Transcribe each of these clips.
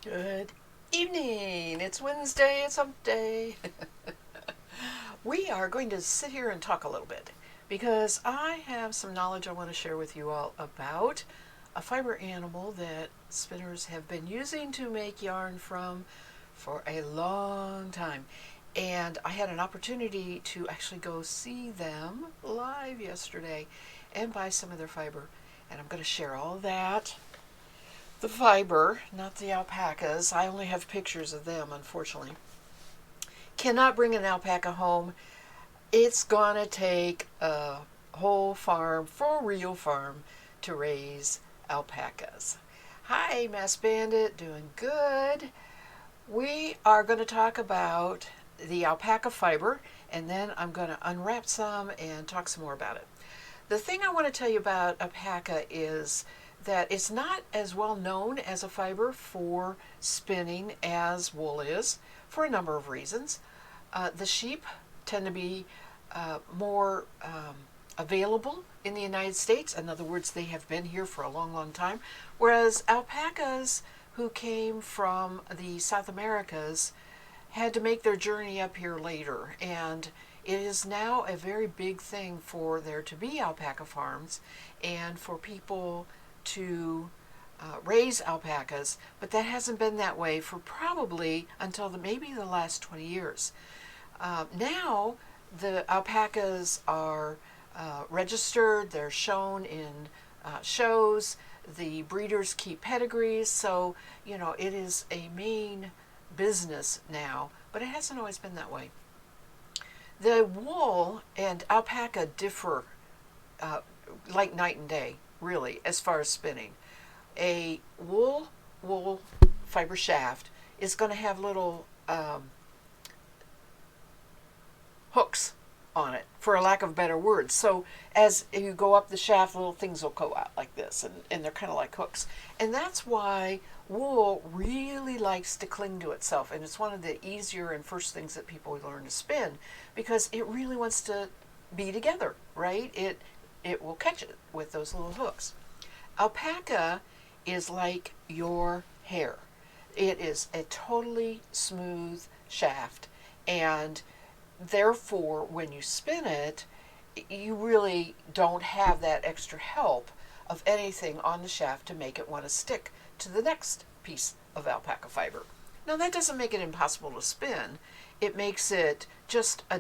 Good evening. It's Wednesday. It's hump day. We are going to sit here and talk a little bit because I have some knowledge I want to share with you all about a fiber animal that spinners have been using to make yarn from for a long time. And I had an opportunity to actually go see them live yesterday and buy some of their fiber. And I'm going to share all that. The fiber, not the alpacas. I only have pictures of them, unfortunately. Cannot bring an alpaca home. It's gonna take a whole farm, for real farm, to raise alpacas. Hi, Mass Bandit, doing good. We are going to talk about the alpaca fiber, and then I'm going to unwrap some and talk some more about it. The thing I want to tell you about alpaca is that it's not as well known as a fiber for spinning as wool is for a number of reasons. The sheep tend to be more available in the United States. In other words, they have been here for a long, long time. Whereas alpacas who came from the South Americas had to make their journey up here later. And it is now a very big thing for there to be alpaca farms and for people to raise alpacas, but that hasn't been that way for probably until maybe the last 20 years. Now the alpacas are registered, they're shown in shows, the breeders keep pedigrees, so it is a main business now, but it hasn't always been that way. The wool and alpaca differ like night and day, really, as far as spinning. A wool fiber shaft is going to have little hooks on it, for a lack of better words. So as you go up the shaft, little things will go out like this, and they're kind of like hooks. And that's why wool really likes to cling to itself, and it's one of the easier and first things that people learn to spin because it really wants to be together, right? It will catch it with those little hooks. Alpaca is like your hair. It is a totally smooth shaft, and therefore, when you spin it, you really don't have that extra help of anything on the shaft to make it want to stick to the next piece of alpaca fiber. Now, that doesn't make it impossible to spin. It makes it just a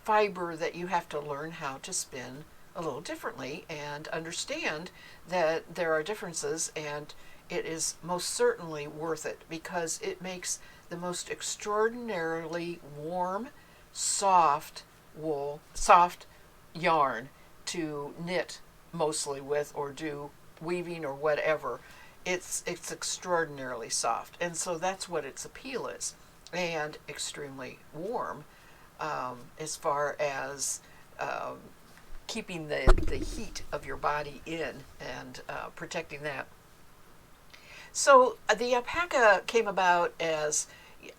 fiber that you have to learn how to spin a little differently and understand that there are differences, and it is most certainly worth it because it makes the most extraordinarily warm, soft yarn to knit mostly with or do weaving or whatever. It's extraordinarily soft, and so that's what its appeal is, and extremely warm as far as keeping the heat of your body in and protecting that. So the alpaca came about as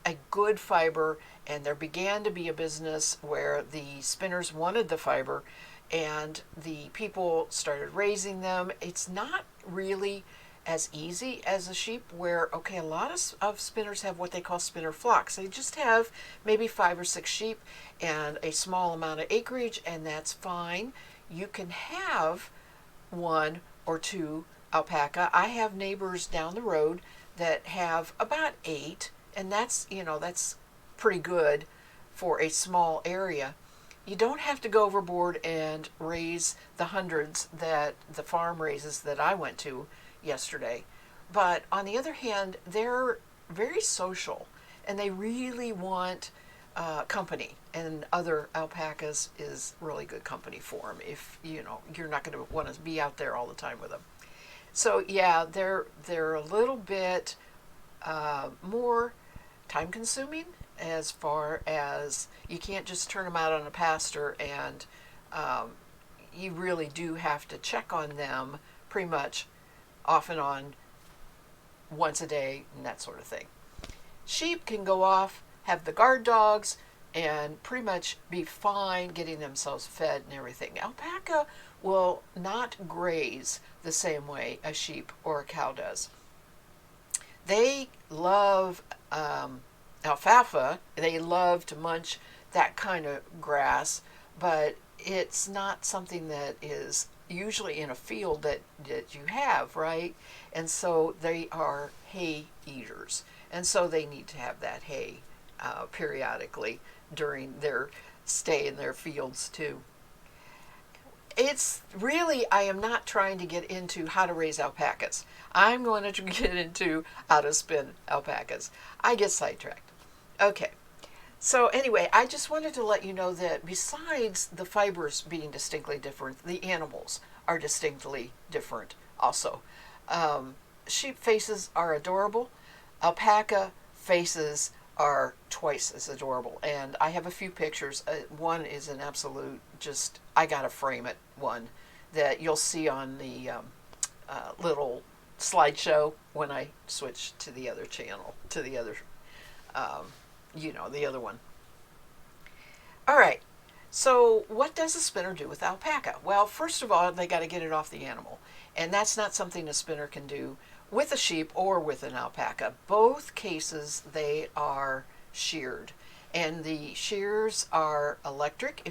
a good fiber, and there began to be a business where the spinners wanted the fiber and the people started raising them. It's not really as easy as a sheep where, okay, a lot of spinners have what they call spinner flocks. They just have maybe 5 or 6 sheep and a small amount of acreage, and that's fine. You can have 1 or 2 alpaca. I have neighbors down the road that have about 8, and that's pretty good for a small area. You don't have to go overboard and raise the hundreds that the farm raises that I went to yesterday. But on the other hand, they're very social, and they really want company, and other alpacas is really good company for them if you're not going to want to be out there all the time with them. So yeah, they're a little bit more time consuming as far as you can't just turn them out on a pasture, and you really do have to check on them pretty much off and on once a day and that sort of thing. Sheep can go off, have the guard dogs, and pretty much be fine getting themselves fed and everything. Alpaca will not graze the same way a sheep or a cow does. They love alfalfa. They love to munch that kind of grass, but it's not something that is usually in a field that you have, right? And so they are hay eaters. And so they need to have that hay periodically during their stay in their fields too. It's really, I am not trying to get into how to raise alpacas. I'm going to get into how to spin alpacas. I get sidetracked. Okay. So anyway, I just wanted to let you know that besides the fibers being distinctly different, the animals are distinctly different also. Sheep faces are adorable. Alpaca faces are twice as adorable. And I have a few pictures. One is an absolute, just, I gotta frame it one that you'll see on the little slideshow when I switch to the other channel, to the other, the other one. All right. So what does a spinner do with alpaca? Well, first of all, they got to get it off the animal. And that's not something a spinner can do with a sheep or with an alpaca. Both cases, they are sheared. And the shears are electric.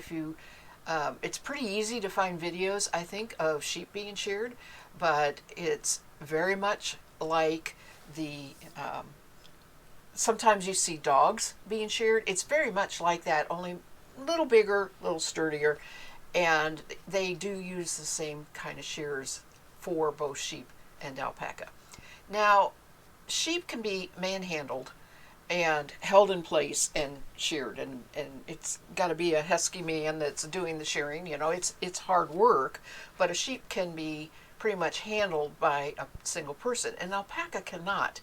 It's pretty easy to find videos, I think, of sheep being sheared, but it's very much like the sometimes you see dogs being sheared. It's very much like that, only a little bigger, a little sturdier, and they do use the same kind of shears for both sheep and alpaca. Now, sheep can be manhandled and held in place and sheared, and it's got to be a husky man that's doing the shearing. It's hard work, but a sheep can be pretty much handled by a single person. An alpaca cannot.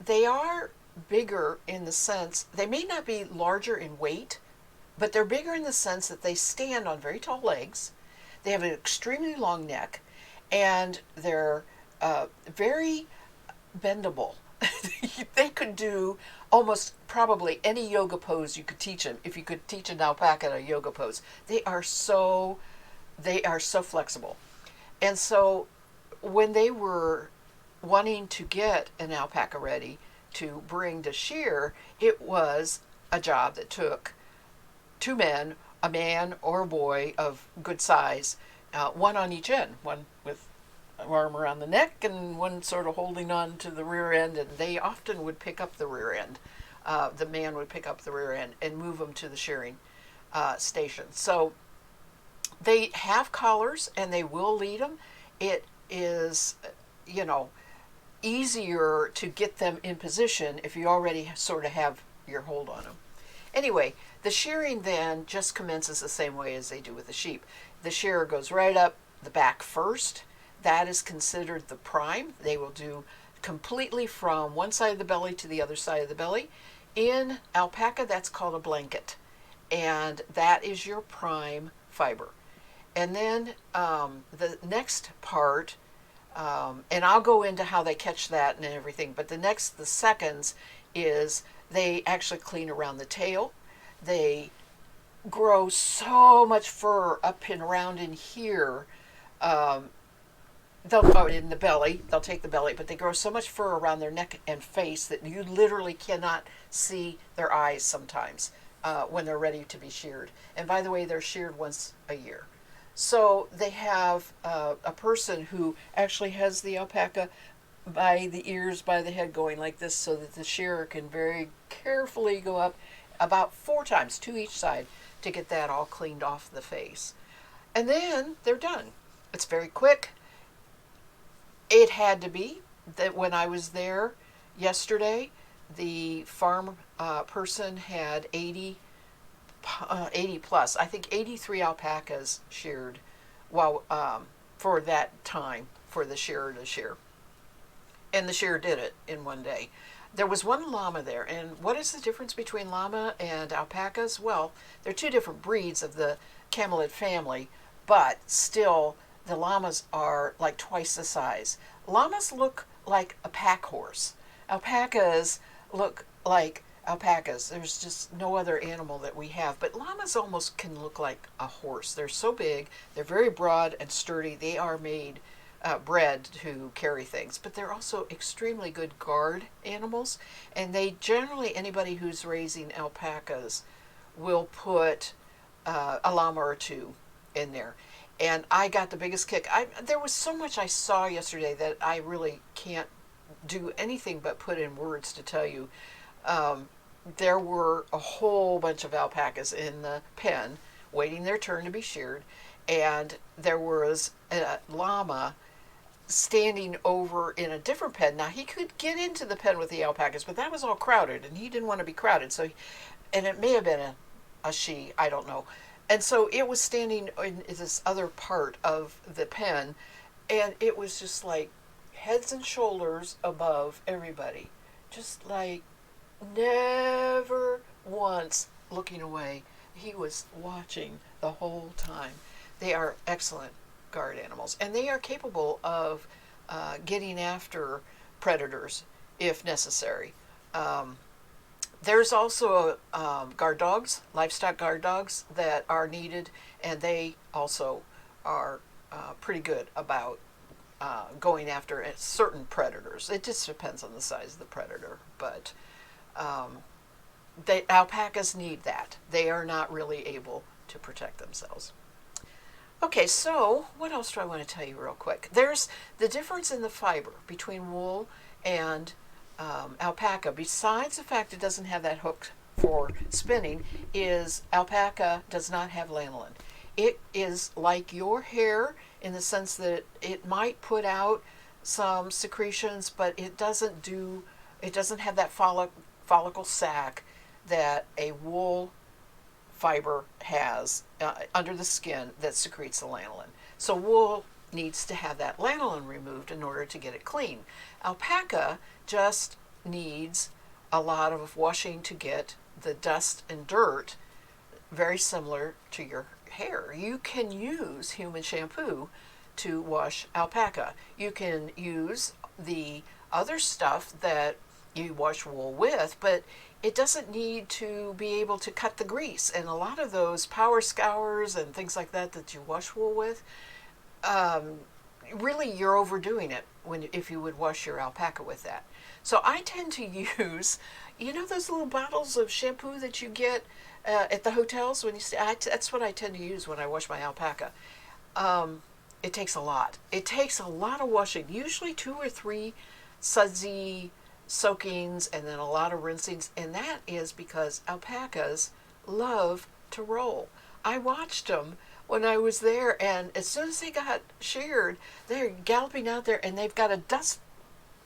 They are bigger in the sense, they may not be larger in weight, but they're bigger in the sense that they stand on very tall legs. They have an extremely long neck, and they're very bendable. They could do almost probably any yoga pose you could teach them. If you could teach an alpaca a yoga pose, they are so flexible. And so when they were wanting to get an alpaca ready to bring to shear, it was a job that took two men, a man or a boy of good size, one on each end, one with an arm around the neck and one sort of holding on to the rear end, and they often would pick up the rear end. The man would pick up the rear end and move them to the shearing station. So they have collars and they will lead them. It is, easier to get them in position if you already sort of have your hold on them. Anyway, the shearing then just commences the same way as they do with the sheep. The shearer goes right up the back first. That is considered the prime. They will do completely from one side of the belly to the other side of the belly. In alpaca, that's called a blanket. And that is your prime fiber. And then the next part, and I'll go into how they catch that and everything, but the seconds is they actually clean around the tail. They grow so much fur up and around in here. They'll go in the belly, they'll take the belly, but they grow so much fur around their neck and face that you literally cannot see their eyes sometimes when they're ready to be sheared. And by the way, they're sheared once a year. So they have a person who actually has the alpaca by the ears, by the head, going like this, so that the shearer can very carefully go up about 4 times, 2 each side, to get that all cleaned off the face. And then they're done. It's very quick. It had to be that when I was there yesterday, the farm person had 80 plus, I think 83 alpacas sheared while for that time for the shearer to shear. And the shearer did it in one day. There was one llama there, and what is the difference between llama and alpacas? Well, they're 2 different breeds of the camelid family, but still the llamas are like twice the size. Llamas look like a pack horse. Alpacas look like alpacas. There's just no other animal that we have, but llamas almost can look like a horse. They're so big, they're very broad and sturdy. They are made bred to carry things, but they're also extremely good guard animals. And they generally, anybody who's raising alpacas will put a llama or two in there. And I got the biggest kick. There was so much I saw yesterday that I really can't do anything but put in words to tell you. There were a whole bunch of alpacas in the pen waiting their turn to be sheared, and there was a llama standing over in a different pen. Now he could get into the pen with the alpacas, but that was all crowded, and he didn't want to be crowded. So, and it may have been a she, I don't know. And so it was standing in this other part of the pen, and it was just like heads and shoulders above everybody, just like never once looking away. He was watching the whole time. They are excellent guard animals, and they are capable of getting after predators if necessary. There's also guard dogs, livestock guard dogs that are needed, and they also are pretty good about going after certain predators. It just depends on the size of the predator, but alpacas need that. They are not really able to protect themselves. Okay, so what else do I want to tell you real quick? There's the difference in the fiber between wool and alpaca. Besides the fact it doesn't have that hook for spinning, is alpaca does not have lanolin. It is like your hair in the sense that it might put out some secretions, but it doesn't have that follicle sac that a wool fiber has under the skin that secretes the lanolin. So wool needs to have that lanolin removed in order to get it clean. Alpaca just needs a lot of washing to get the dust and dirt, very similar to your hair. You can use human shampoo to wash alpaca. You can use the other stuff that you wash wool with, but it doesn't need to be able to cut the grease. And a lot of those power scours and things like that that you wash wool with, really you're overdoing it if you would wash your alpaca with that. So I tend to use, those little bottles of shampoo that you get at the hotels when you stay. That's what I tend to use when I wash my alpaca. It takes a lot. It takes a lot of washing, usually 2 or 3 sudsy soakings and then a lot of rinsings, and that is because alpacas love to roll. I watched them when I was there, and as soon as they got sheared, they're galloping out there, and they've got a dust,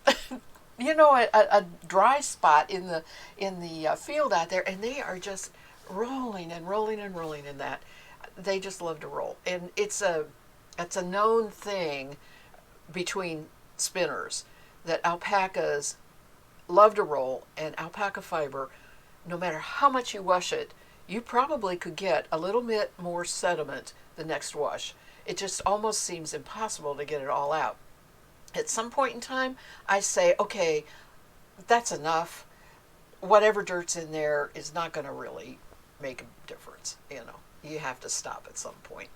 a dry spot in the field out there, and they are just rolling and rolling and rolling in that. They just love to roll, and it's a known thing between spinners that alpacas love to roll, and alpaca fiber, no matter how much you wash it, you probably could get a little bit more sediment the next wash. It just almost seems impossible to get it all out. At some point in time, I say, okay, that's enough. Whatever dirt's in there is not going to really make a difference. You have to stop at some point.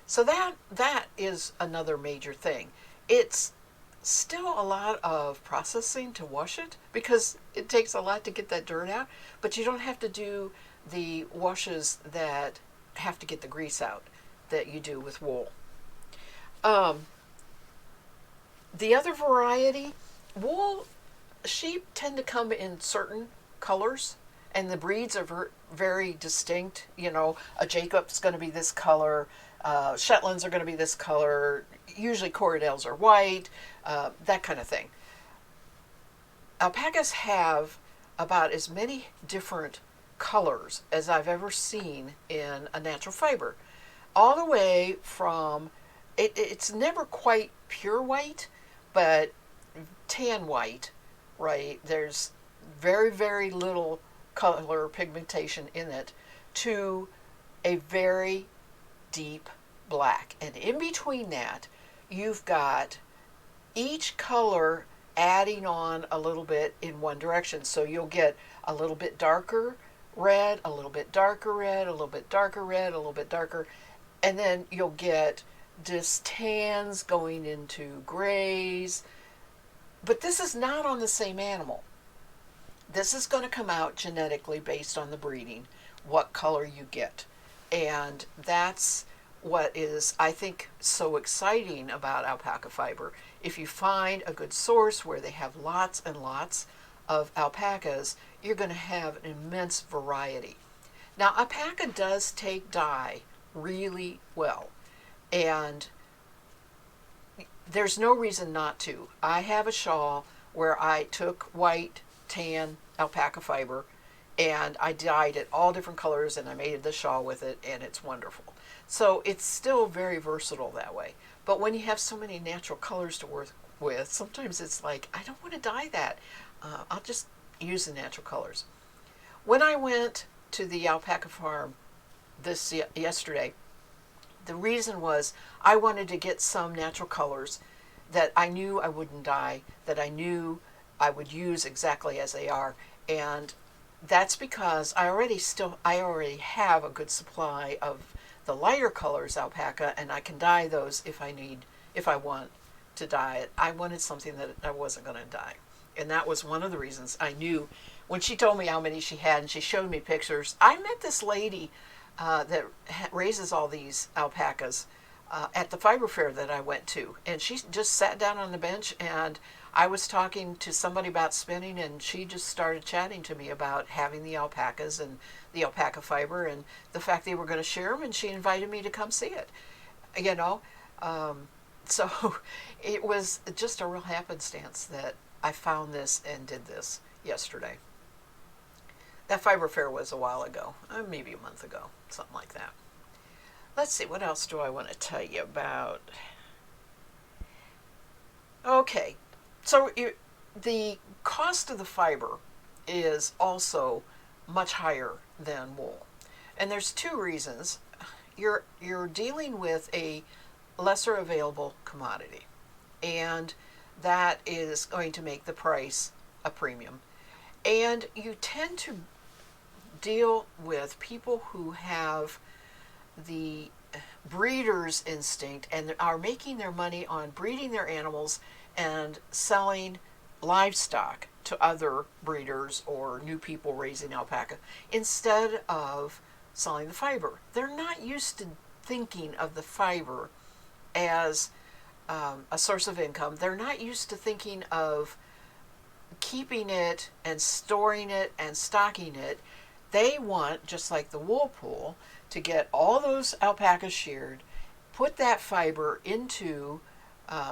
So that is another major thing. It's still a lot of processing to wash it because it takes a lot to get that dirt out, but you don't have to do the washes that have to get the grease out that you do with wool. The other variety, wool, sheep tend to come in certain colors, and the breeds are very distinct. A Jacob's going to be this color, Shetlands are going to be this color, usually Corriedales are white, that kind of thing. Alpacas have about as many different colors as I've ever seen in a natural fiber. All the way from, it's never quite pure white, but tan white, right? There's very, very little color pigmentation in it, to a very deep black. And in between that, you've got each color adding on a little bit in one direction. So you'll get a little bit darker red, a little bit darker red, a little bit darker red, a little bit darker, and then you'll get just tans going into grays. But this is not on the same animal. This is going to come out genetically based on the breeding, what color you get. And that's what is, I think, so exciting about alpaca fiber. If you find a good source where they have lots and lots of alpacas, you're going to have an immense variety. Now, alpaca does take dye really well, and there's no reason not to. I have a shawl where I took white, tan alpaca fiber and I dyed it all different colors and I made the shawl with it, and it's wonderful. So it's still very versatile that way. But when you have so many natural colors to work with, sometimes it's like, I don't want to dye that. I'll just use the natural colors. When I went to the alpaca farm yesterday, the reason was I wanted to get some natural colors that I knew I wouldn't dye, that I knew I would use exactly as they are, and that's because I already have a good supply of the lighter colors alpaca, and I can dye those if I want to dye it. I wanted something that I wasn't going to dye, and that was one of the reasons I knew when she told me how many she had and she showed me pictures. I met this lady that raises all these alpacas at the fiber fair that I went to, and she just sat down on the bench, and I was talking to somebody about spinning, and she just started chatting to me about having the alpacas and the alpaca fiber and the fact they were going to share them, and she invited me to come see it. You know, so it was just a real happenstance that I found this and did this yesterday. That fiber fair was a while ago, maybe a month ago, something like that. Let's see, what else do I want to tell you about? Okay, so the cost of the fiber is also much higher than wool. And there's two reasons. You're dealing with a lesser available commodity, and that is going to make the price a premium. And you tend to deal with people who have the breeder's instinct and are making their money on breeding their animals and selling livestock to other breeders or new people raising alpaca instead of selling the fiber. They're not used to thinking of the fiber as a source of income. They're not used to thinking of keeping it and storing it and stocking it. They want, just like the wool pool, to get all those alpacas sheared, put that fiber into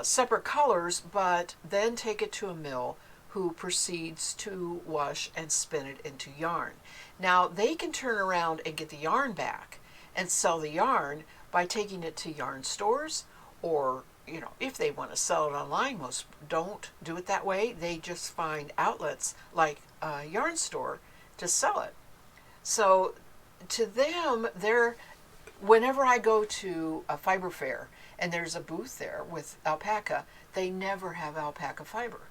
separate colors, but then take it to a mill who proceeds to wash and spin it into yarn. Now, they can turn around and get the yarn back and sell the yarn by taking it to yarn stores, or if they want to sell it online. Most don't do it that way. They just find outlets like a yarn store to sell it. So to them, whenever I go to a fiber fair and there's a booth there with alpaca, they never have alpaca fiber.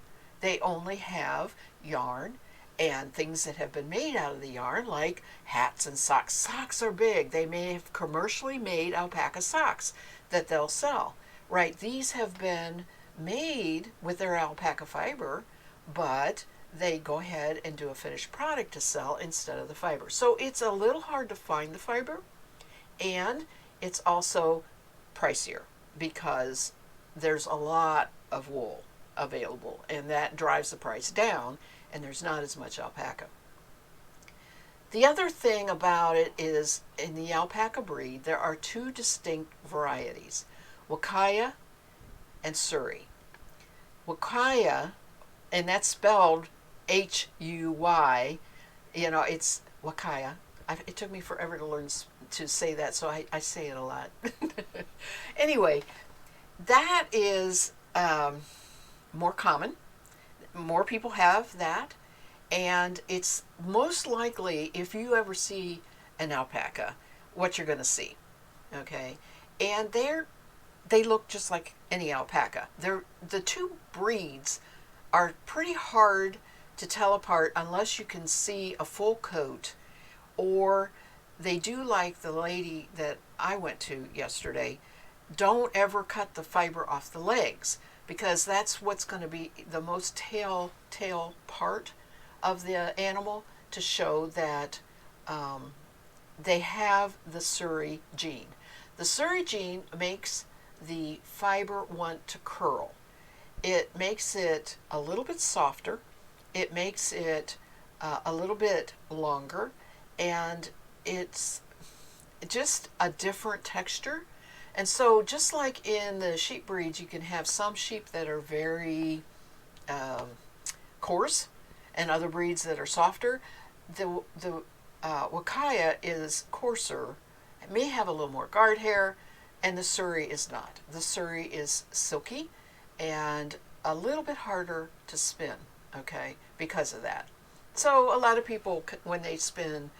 They only have yarn and things that have been made out of the yarn, like hats and socks. Socks are big. They may have commercially made alpaca socks that they'll sell. Right, these have been made with their alpaca fiber, but they go ahead and do a finished product to sell instead of the fiber. So it's a little hard to find the fiber, and it's also pricier because there's a lot of wool available, and that drives the price down, and there's not as much alpaca. The other thing about it is, in the alpaca breed, there are two distinct varieties, Wakaya and Suri. Wakaya, and that's spelled H-U-Y, it's Wakaya. It took me forever to learn to say that, so I say it a lot. Anyway, that is more common. More people have that, and it's most likely, if you ever see an alpaca, what you're going to see. Okay, and they look just like any alpaca. The two breeds are pretty hard to tell apart unless you can see a full coat, or they do like the lady that I went to yesterday. don't ever cut the fiber off the legs, because that's what's going to be the most tail part of the animal, to show that they have the Surrey gene. The Surrey gene makes the fiber want to curl. It makes it a little bit softer. It makes it a little bit longer, and it's just a different texture. And so, just like in the sheep breeds, you can have some sheep that are very um, coarse, and other breeds that are softer. The Wakaya is coarser, it may have a little more guard hair, and the Surrey is not. The Surrey is silky and a little bit harder to spin, okay, because of that. So a lot of people, when they spin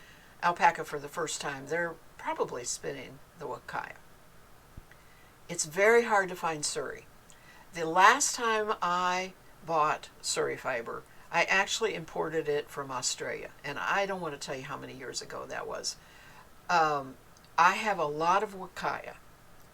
alpaca for the first time, they're probably spinning the Wakaya. It's very hard to find Surrey. The last time I bought Surrey fiber, I actually imported it from Australia, and I don't want to tell you how many years ago that was. I have a lot of Wakaya,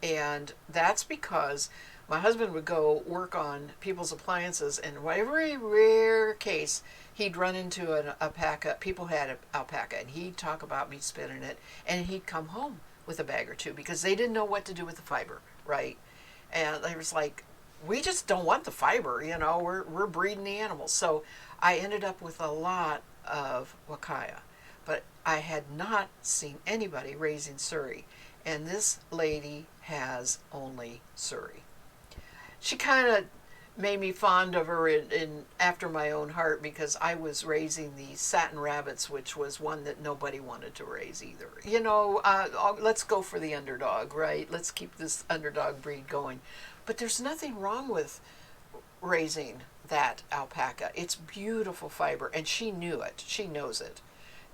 and that's because my husband would go work on people's appliances, and every rare case he'd run into an alpaca. People had an alpaca, and he'd talk about me spinning it, and he'd come home with a bag or two because they didn't know what to do with the fiber, right? And they was like, we just don't want the fiber, we're breeding the animals. So I ended up with a lot of Wakaya, but I had not seen anybody raising Surrey, and this lady has only Surrey. She kind of made me fond of her in after my own heart, because I was raising the satin rabbits, which was one that nobody wanted to raise either. Let's go for the underdog, right? Let's keep this underdog breed going. But there's nothing wrong with raising that alpaca. It's beautiful fiber, and she knew it. She knows it.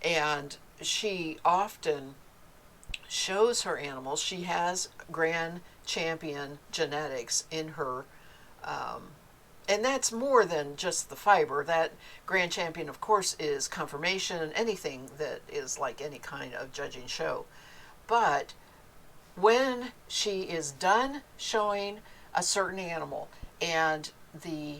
And she often shows her animals. She has Grand Champion genetics in her, and that's more than just the fiber. That Grand Champion, of course, is confirmation, anything that is like any kind of judging show. But when she is done showing a certain animal, and the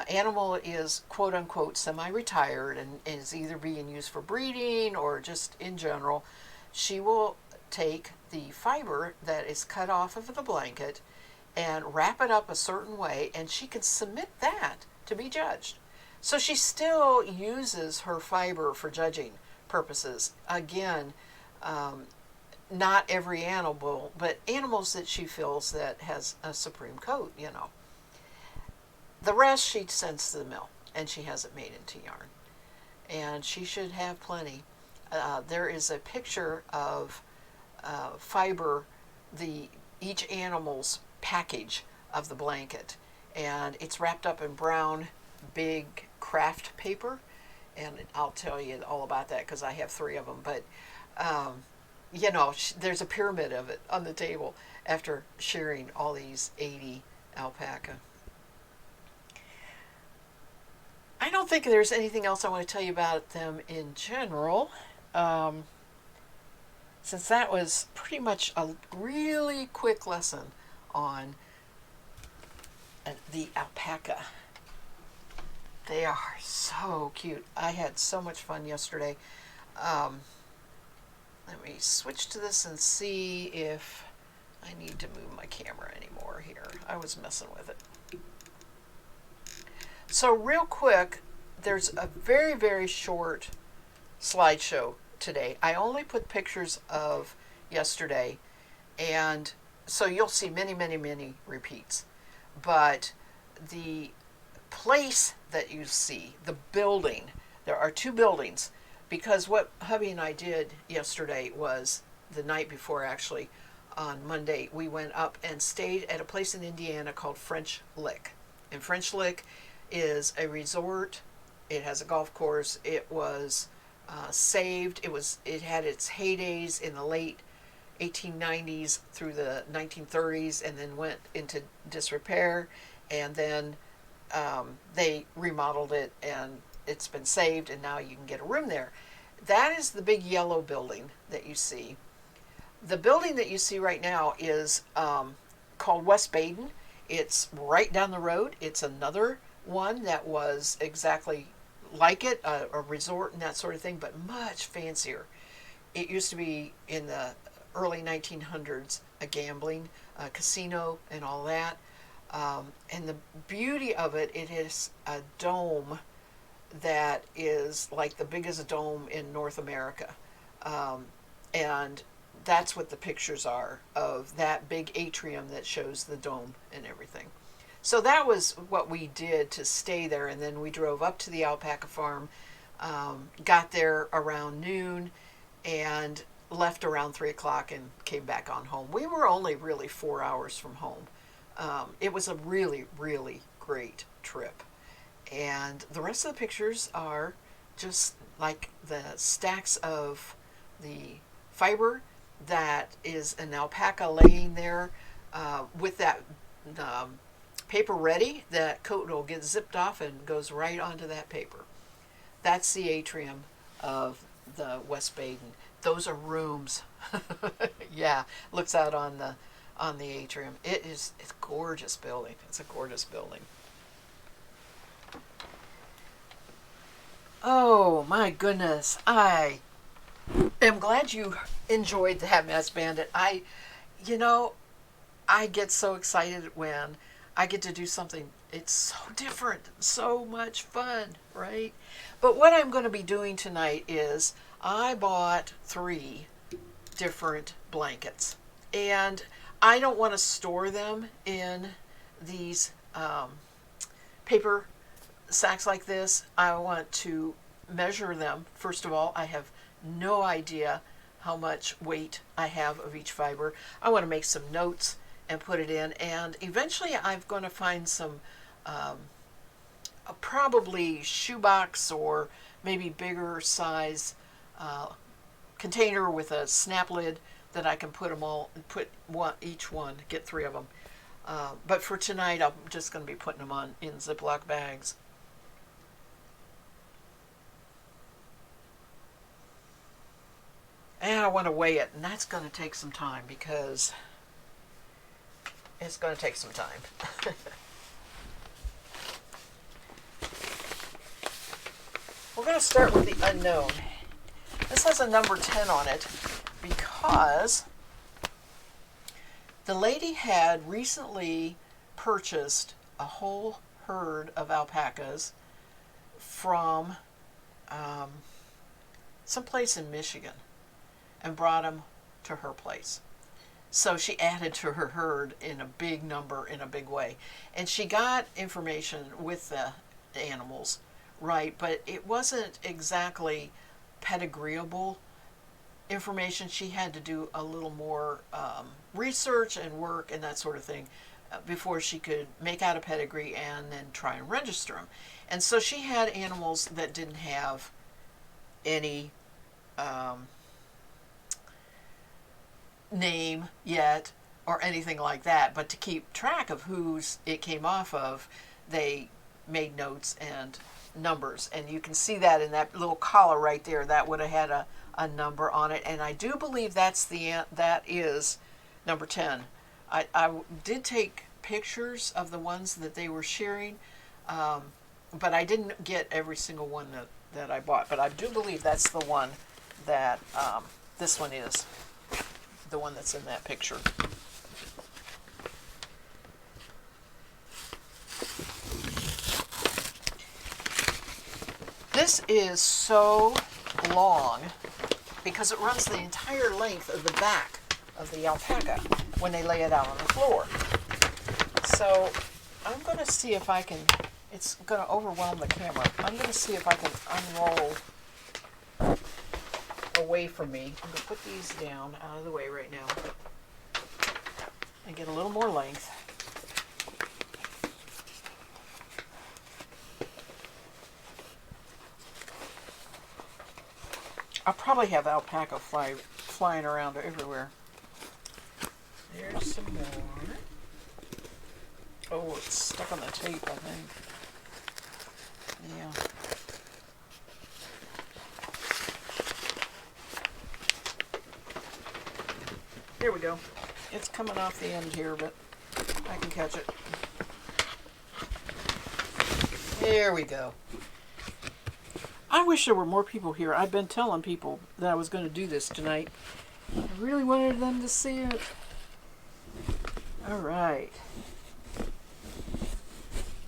animal is quote unquote semi-retired and is either being used for breeding or just in general, she will take the fiber that is cut off of the blanket and wrap it up a certain way, and she can submit that to be judged. So she still uses her fiber for judging purposes. Again, not every animal, but animals that she feels that has a supreme coat. The rest she sends to the mill, and she has it made into yarn. And she should have plenty. There is a picture of fiber, each animal's package of the blanket, and it's wrapped up in brown big craft paper, and I'll tell you all about that because I have 3 of them. But there's a pyramid of it on the table after shearing all these 80 alpaca. I don't think there's anything else I want to tell you about them in general, since that was pretty much a really quick lesson on the alpaca. They are so cute. I had so much fun yesterday. Let me switch to this and see if I need to move my camera anymore here. I was messing with it. So real quick, there's a very, very short slideshow today. I only put pictures of yesterday, and so you'll see many, many, many repeats. But the place that you see, the building, there are 2 buildings, because what hubby and I did yesterday was, the night before actually, on Monday, we went up and stayed at a place in Indiana called French Lick. And French Lick is a resort. It has a golf course. It was saved. It had its heydays in the late 1890s through the 1930s, and then went into disrepair, and then they remodeled it, and it's been saved, and now you can get a room there. That is the big yellow building that you see. The building that you see right now is called West Baden. It's right down the road. It's another one that was exactly like it, a resort and that sort of thing, but much fancier. It used to be in the early 1900s a gambling casino and all that. And the beauty of it, it is a dome that is like the biggest dome in North America. And that's what the pictures are of that big atrium that shows the dome and everything. So that was what we did to stay there. And then we drove up to the alpaca farm, got there around noon, and left around 3 o'clock and came back on home. We were only really 4 hours from home. It was a really, really great trip. And the rest of the pictures are just like the stacks of the fiber that is an alpaca laying there with that paper ready. That coat will get zipped off and goes right onto that paper. That's the atrium of the West Baden. Those are rooms. Yeah, looks out on the atrium. It's a gorgeous building. It's a gorgeous building. Oh my goodness. I am glad you enjoyed that, Mess Bandit. You know, I get so excited when I get to do something. It's so different, so much fun, right? But what I'm going to be doing tonight is I bought 3 different blankets. And I don't want to store them in these paper sacks like this. I want to measure them. First of all, I have no idea how much weight I have of each fiber. I want to make some notes and put it in, and eventually I'm going to find some probably shoebox or maybe bigger size container with a snap lid that I can put them all, each one, get 3 of them. But for tonight, I'm just going to be putting them on in Ziploc bags. And I want to weigh it, and that's going to take some time because it's going to take some time. We're going to start with the unknown. This has a number 10 on it because the lady had recently purchased a whole herd of alpacas from someplace in Michigan and brought them to her place. So she added to her herd in a big number, in a big way. And she got information with the animals, right, but it wasn't exactly pedigreeable information. She had to do a little more research and work and that sort of thing before she could make out a pedigree and then try and register them. And so she had animals that didn't have any name yet or anything like that, but to keep track of whose it came off of, they made notes and numbers, and you can see that in that little collar right there. That would have had a number on it, and I do believe that is number 10. I did take pictures of the ones that they were sharing, but I didn't get every single one that I bought, but I do believe that's the one that this one is, the one that's in that picture. This is so long because it runs the entire length of the back of the alpaca when they lay it out on the floor. So I'm going to see if I can, it's going to overwhelm the camera. I'm going to see if I can unroll away from me. I'm going to put these down out of the way right now and get a little more length. I'll probably have alpaca flying around everywhere. There's some more. Oh, it's stuck on the tape, I think. Yeah. There we go. It's coming off the end here, but I can catch it. There we go. I wish there were more people here. I've been telling people that I was going to do this tonight. I really wanted them to see it. All right.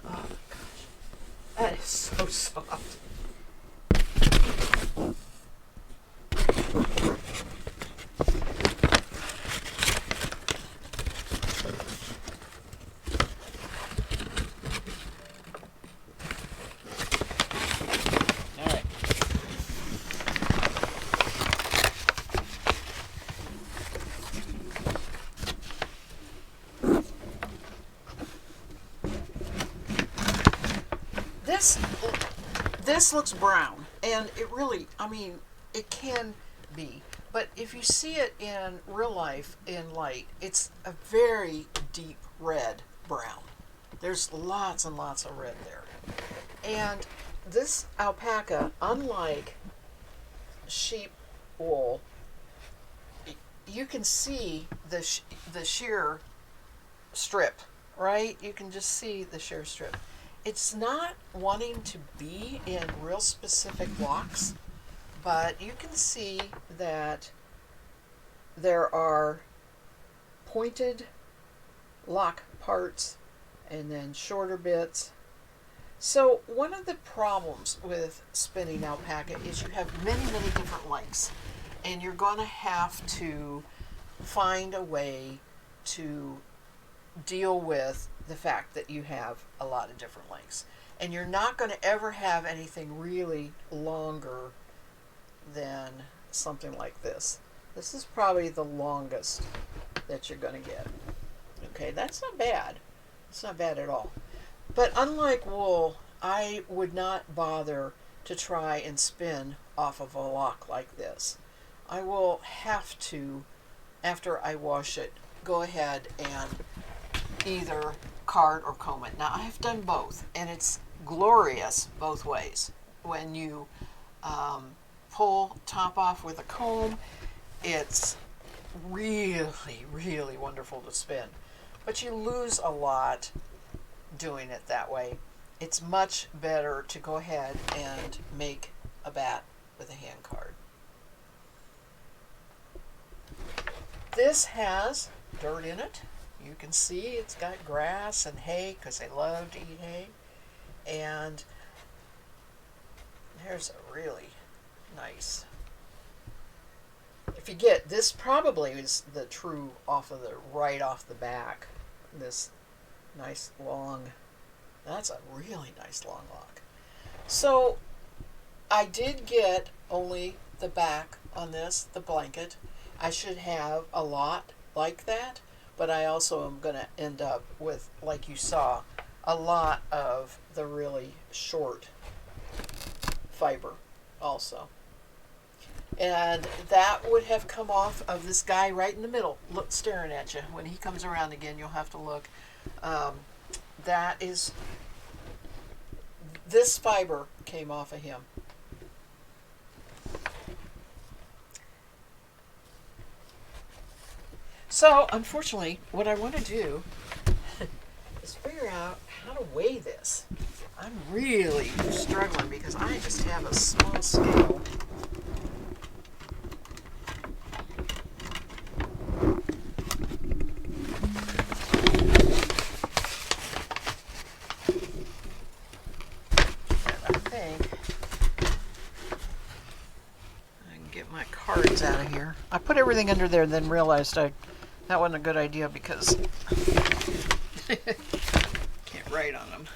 Oh my gosh. That is so soft. This looks brown, and it really, I mean, it can be, but if you see it in real life in light, it's a very deep red brown. There's lots and lots of red there. And this alpaca, unlike sheep wool, you can see the shear strip, right? You can just see the shear strip. It's not wanting to be in real specific locks, but you can see that there are pointed lock parts and then shorter bits. So one of the problems with spinning alpaca is you have many, many different lengths, and you're going to have to find a way to deal with the fact that you have a lot of different lengths. And you're not going to ever have anything really longer than something like this. This is probably the longest that you're going to get. Okay, that's not bad. It's not bad at all. But unlike wool, I would not bother to try and spin off of a lock like this. I will have to, after I wash it, go ahead and either card or comb it. Now, I've done both, and it's glorious both ways. When you pull top off with a comb, it's really, really wonderful to spin. But you lose a lot doing it that way. It's much better to go ahead and make a bat with a hand card. This has dirt in it. You can see it's got grass and hay because they love to eat hay. And there's a really nice, if you get, this probably is the true right off the back. This nice long, that's a really nice long lock. So I did get only the back on this, the blanket. I should have a lot like that. But I also am going to end up with, like you saw, a lot of the really short fiber also. And that would have come off of this guy right in the middle, look, staring at you. When he comes around again, you'll have to look. This fiber came off of him. So, unfortunately, what I want to do is figure out how to weigh this. I'm really struggling because I just have a small scale. And I think I can get my cards out of here. I put everything under there and then realized that wasn't a good idea because can't write on them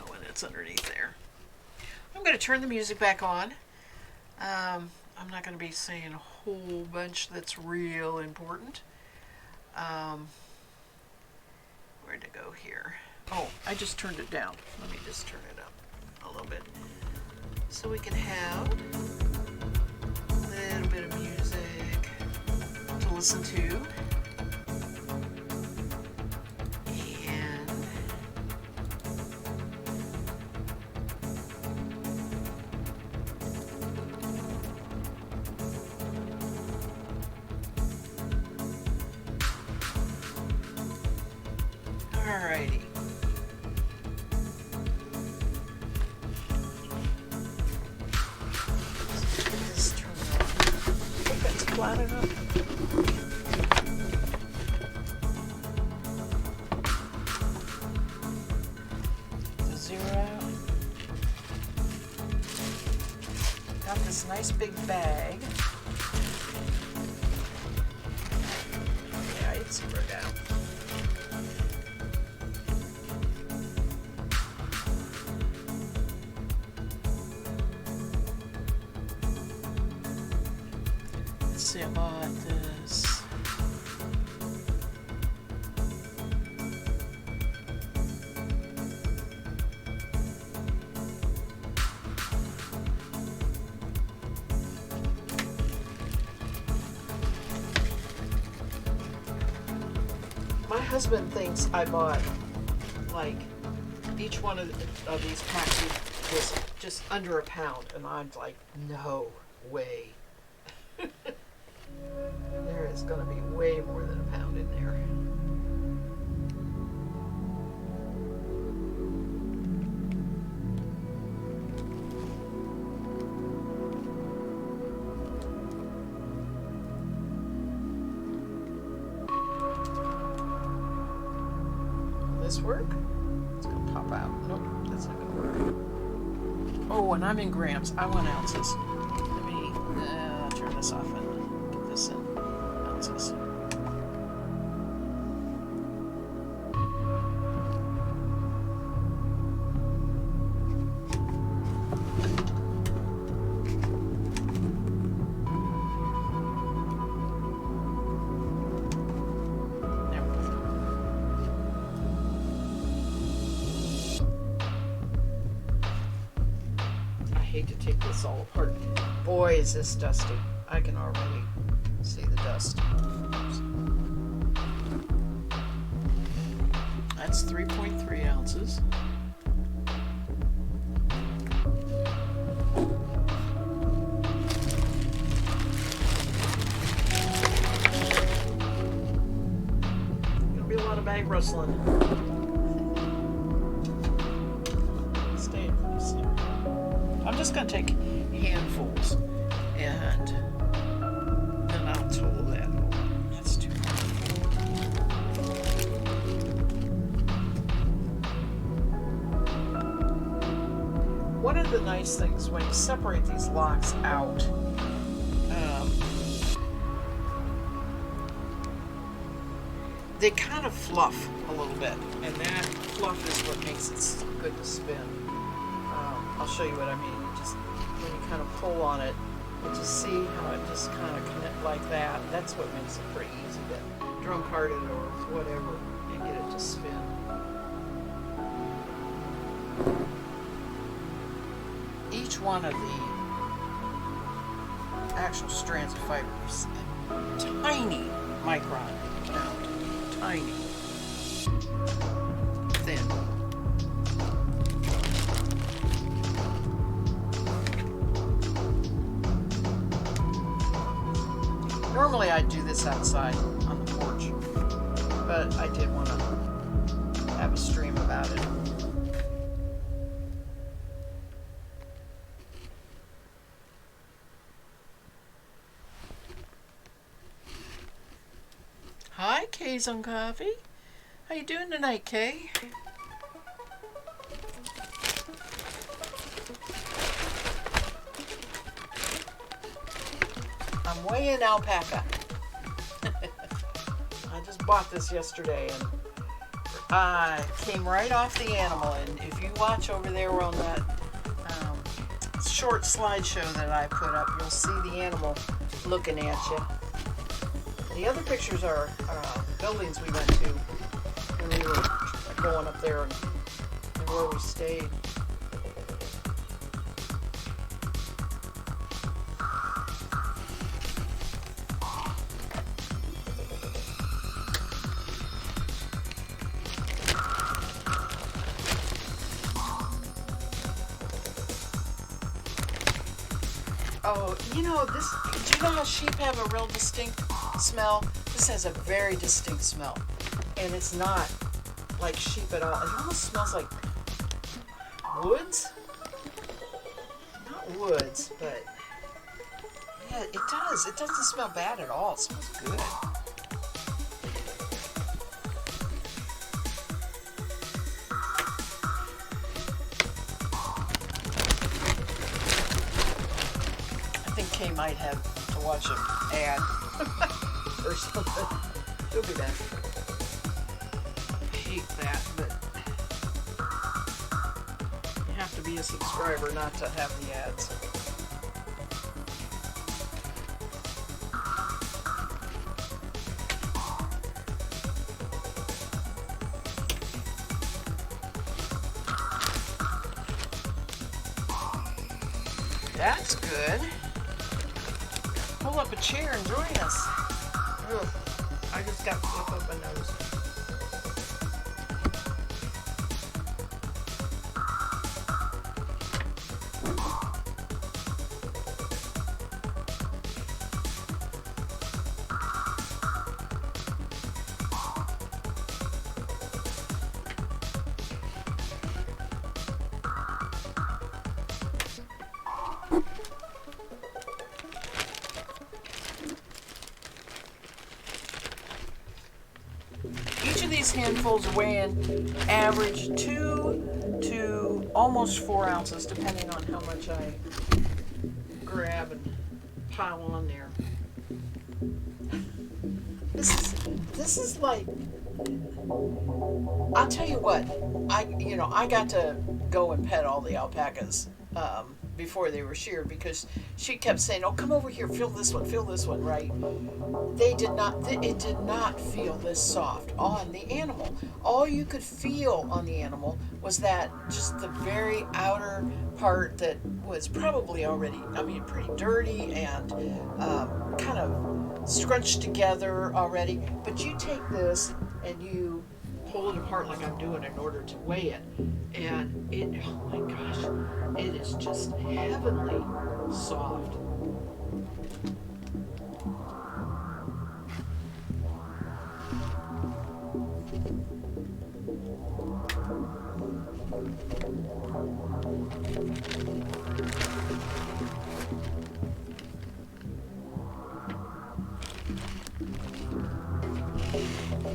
when it's underneath there. I'm going to turn the music back on. I'm not going to be saying a whole bunch that's real important. Where'd it go here? Oh, I just turned it down. Let me just turn it up a little bit so we can have a little bit of music to listen to. Alrighty. This turned on. I think that's flat enough. To zero out. Got this nice big bag. Yeah, it's zeroed out. Let's see about this. My husband thinks I bought like each one of these packs was just under a pound, and I'm like, no way. There is going to be way more than a pound in there. Will this work? It's going to pop out. Nope, that's not going to work. Oh, and I'm in grams. I want ounces. Let me turn this off and get this in ounces. There we go. I hate to take this all apart. Boy, is this dusty. I can already see the dust. That's 3.3 ounces. Gonna be a lot of bag rustling. Staying pretty still. I'm just gonna take handfuls and then I'll total that. Oh, that's too much. One of the nice things when you separate these locks out, they kind of fluff a little bit, and that fluff is what makes it good to spin. I'll show you what I mean. Just when you kind of pull on it, you just see how it just kind of connect like that. That's what makes it pretty easy to drum part it or whatever and get it to spin. Each one of the actual strands of fiber is a tiny micron amount. Tiny. Thin. Normally I'd do this outside on the porch, but I did want to have a stream about it. Hi, Kay's on Coffee. How you doing tonight, Kay? I'm weighing alpaca. I just bought this yesterday and I came right off the animal. And if you watch over there on that short slideshow that I put up, you'll see the animal looking at you. The other pictures are buildings we went to when we were going up there and where we stayed. Oh, you know, do you know how sheep have a real distinct smell? This has a very distinct smell. And it's not like sheep at all. It almost smells like woods. Not woods, but yeah, it does. It doesn't smell bad at all. It smells good. I think Kay might have to watch an ad or something. She'll be back. I hate that, but you have to be a subscriber not to have the ads. That's good. Pull up a chair and join us. Ugh, I just got fluff up my nose. Each of these handfuls weighing average 2 to almost 4 ounces, depending on how much I grab and pile on there. This is like, I'll tell you what, I got to go and pet all the alpacas before they were sheared, because she kept saying, "Oh, come over here, feel this one, right?" It did not feel this soft on the animal. All you could feel on the animal was that just the very outer part that was probably already, pretty dirty and kind of scrunched together already. But you take this and you pull it apart like I'm doing in order to weigh it, and oh my gosh, it is just heavenly soft.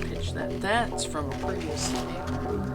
Pitch that. That's from a previous neighbor.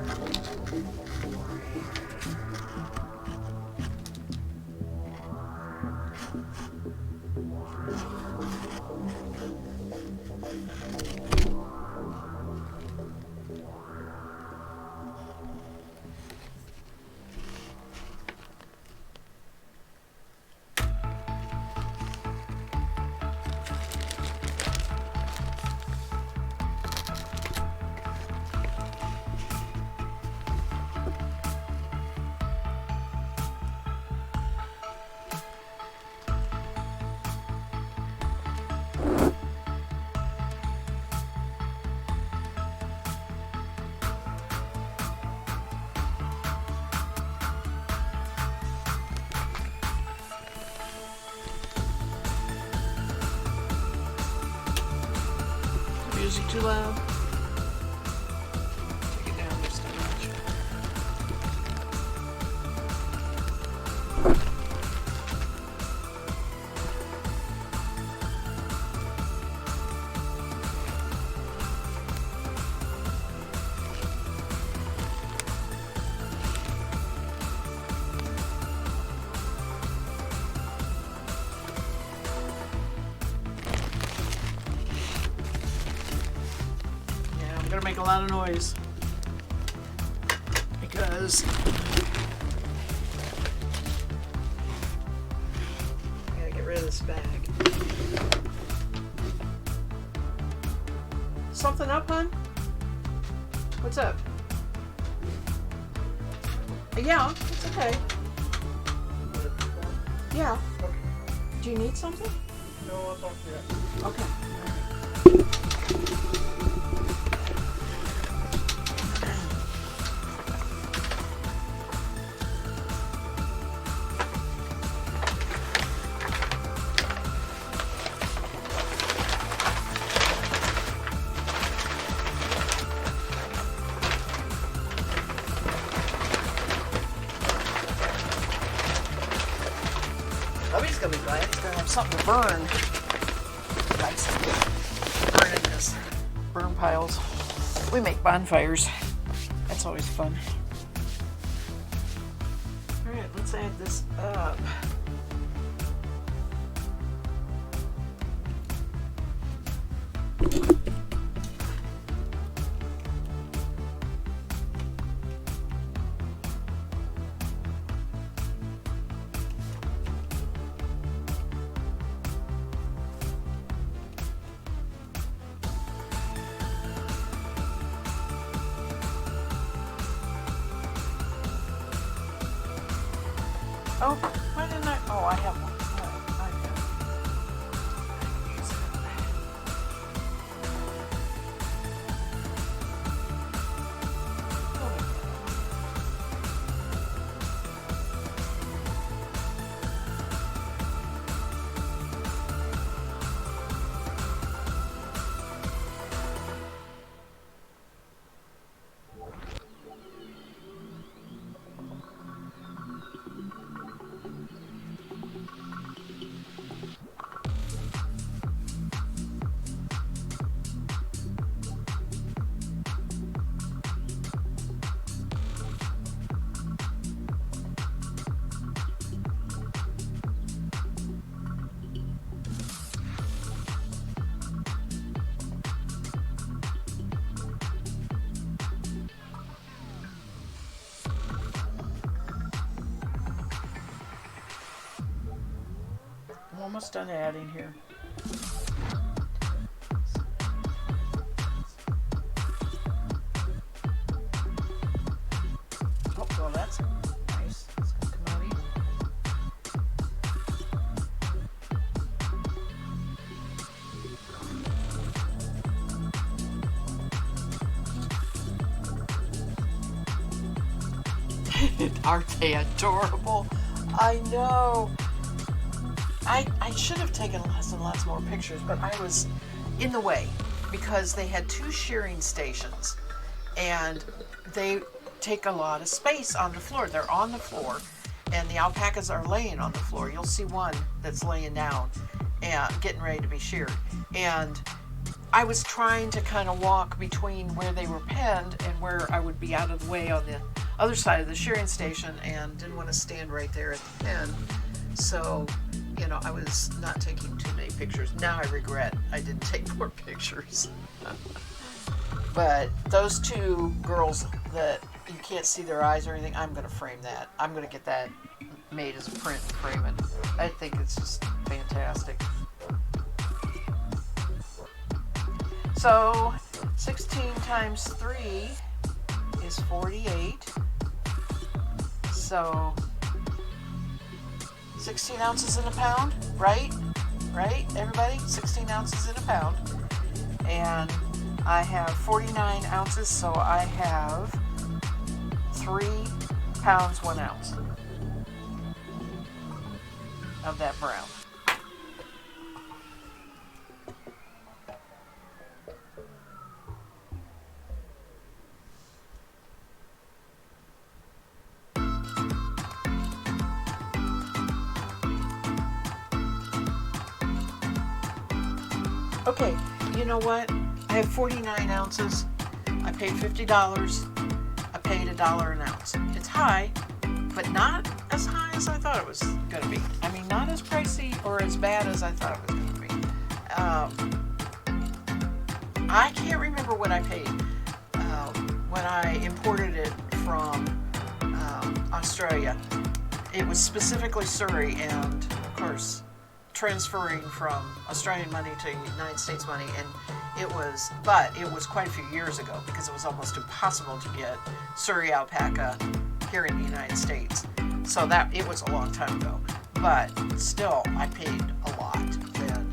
Music too loud? Take it down just a notch. I'm gonna make a lot of noise because I gotta get rid of this bag. Something up, hon? What's up? Yeah, it's okay. Yeah. Do you need something? No, I'll talk to you. Okay. gonna be glad. He's gonna have something to burn. Likes burning his burn piles. We make bonfires. That's always fun. All right, let's add this up. Oh, why didn't I? Oh, I have one. All right, I have I'm almost done adding here. Oh, well, that's nice. It's gonna come out even. Aren't they adorable? I know. I should have taken lots and lots more pictures, but I was in the way because they had 2 shearing stations and they take a lot of space on the floor. They're on the floor and the alpacas are laying on the floor. You'll see one that's laying down and getting ready to be sheared. And I was trying to kind of walk between where they were penned and where I would be out of the way on the other side of the shearing station and didn't want to stand right there at the pen. So, you know, I was not taking too many pictures. Now I regret I didn't take more pictures. But those 2 girls that you can't see their eyes or anything, I'm going to frame that. I'm going to get that made as a print and frame it. I think it's just fantastic. So 16 times 3 is 48. So 16 ounces in a pound, right? Right, everybody? 16 ounces in a pound. And I have 49 ounces, so I have 3 pounds, 1 ounce of that brown. Okay, you know what? I have 49 ounces. I paid $50. I paid $1 an ounce. It's high, but not as high as I thought it was going to be. I mean, not as pricey or as bad as I thought it was going to be. I can't remember what I paid when I imported it from Australia. It was specifically Surrey, and of course, transferring from Australian money to United States money, and it was quite a few years ago because it was almost impossible to get Surrey alpaca here in the United States. So that it was a long time ago, but still I paid a lot then.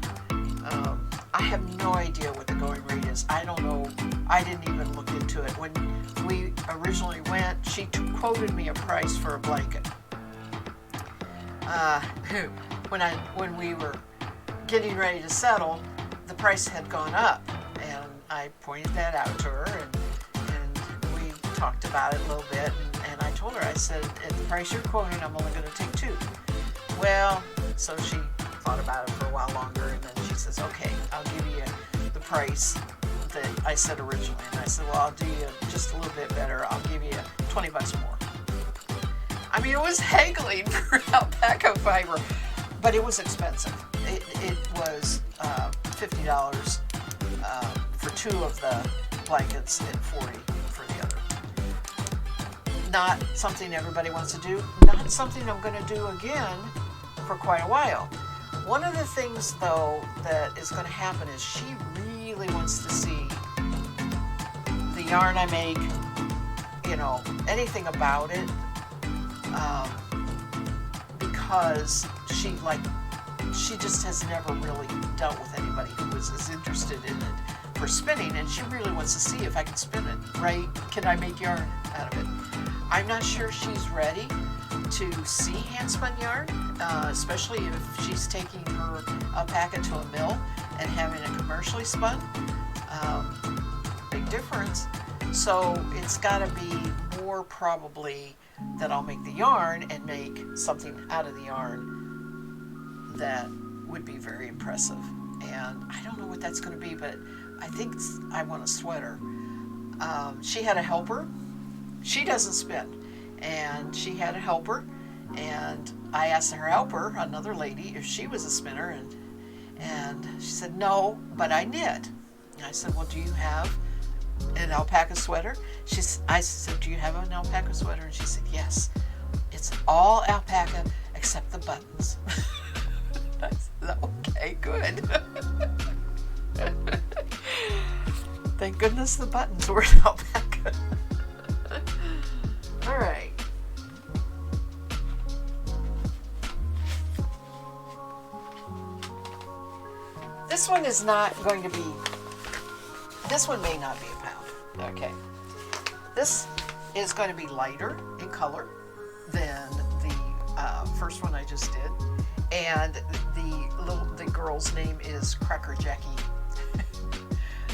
I have no idea what the going rate is. I don't know. I didn't even look into it. When we originally went, she quoted me a price for a blanket. When we were getting ready to settle, the price had gone up, and I pointed that out to her, and we talked about it a little bit, and I told her, I said, at the price you're quoting, I'm only going to take 2. Well, so she thought about it for a while longer, and then she says, okay, I'll give you the price that I said originally. And I said, well, I'll do you just a little bit better. I'll give you $20 more. I mean, it was haggling for alpaca fiber, but it was expensive. It was $50 for 2 of the blankets and $40 for the other. Not something everybody wants to do. Not something I'm going to do again for quite a while. One of the things, though, that is going to happen is she really wants to see the yarn I make, anything about it, because she just has never really dealt with anybody who was as interested in it for spinning, and she really wants to see if I can spin it, right? Can I make yarn out of it? I'm not sure she's ready to see hand-spun yarn, especially if she's taking her alpaca to a mill and having it commercially spun. Big difference. So it's got to be more probably that I'll make the yarn and make something out of the yarn that would be very impressive. And I don't know what that's going to be, but I think I want a sweater. She had a helper. She doesn't spin. And she had a helper, and I asked her helper, another lady, if she was a spinner, and she said, no, but I knit. And I said, well, do you have an alpaca sweater? I said, do you have an alpaca sweater? And she said, yes. It's all alpaca except the buttons. I said, okay, good. Thank goodness the buttons were alpaca. All right. This one is not going to be, this one may not be a pound. Okay. This is going to be lighter in color than the first one I just did. And the girl's name is Cracker Jackie.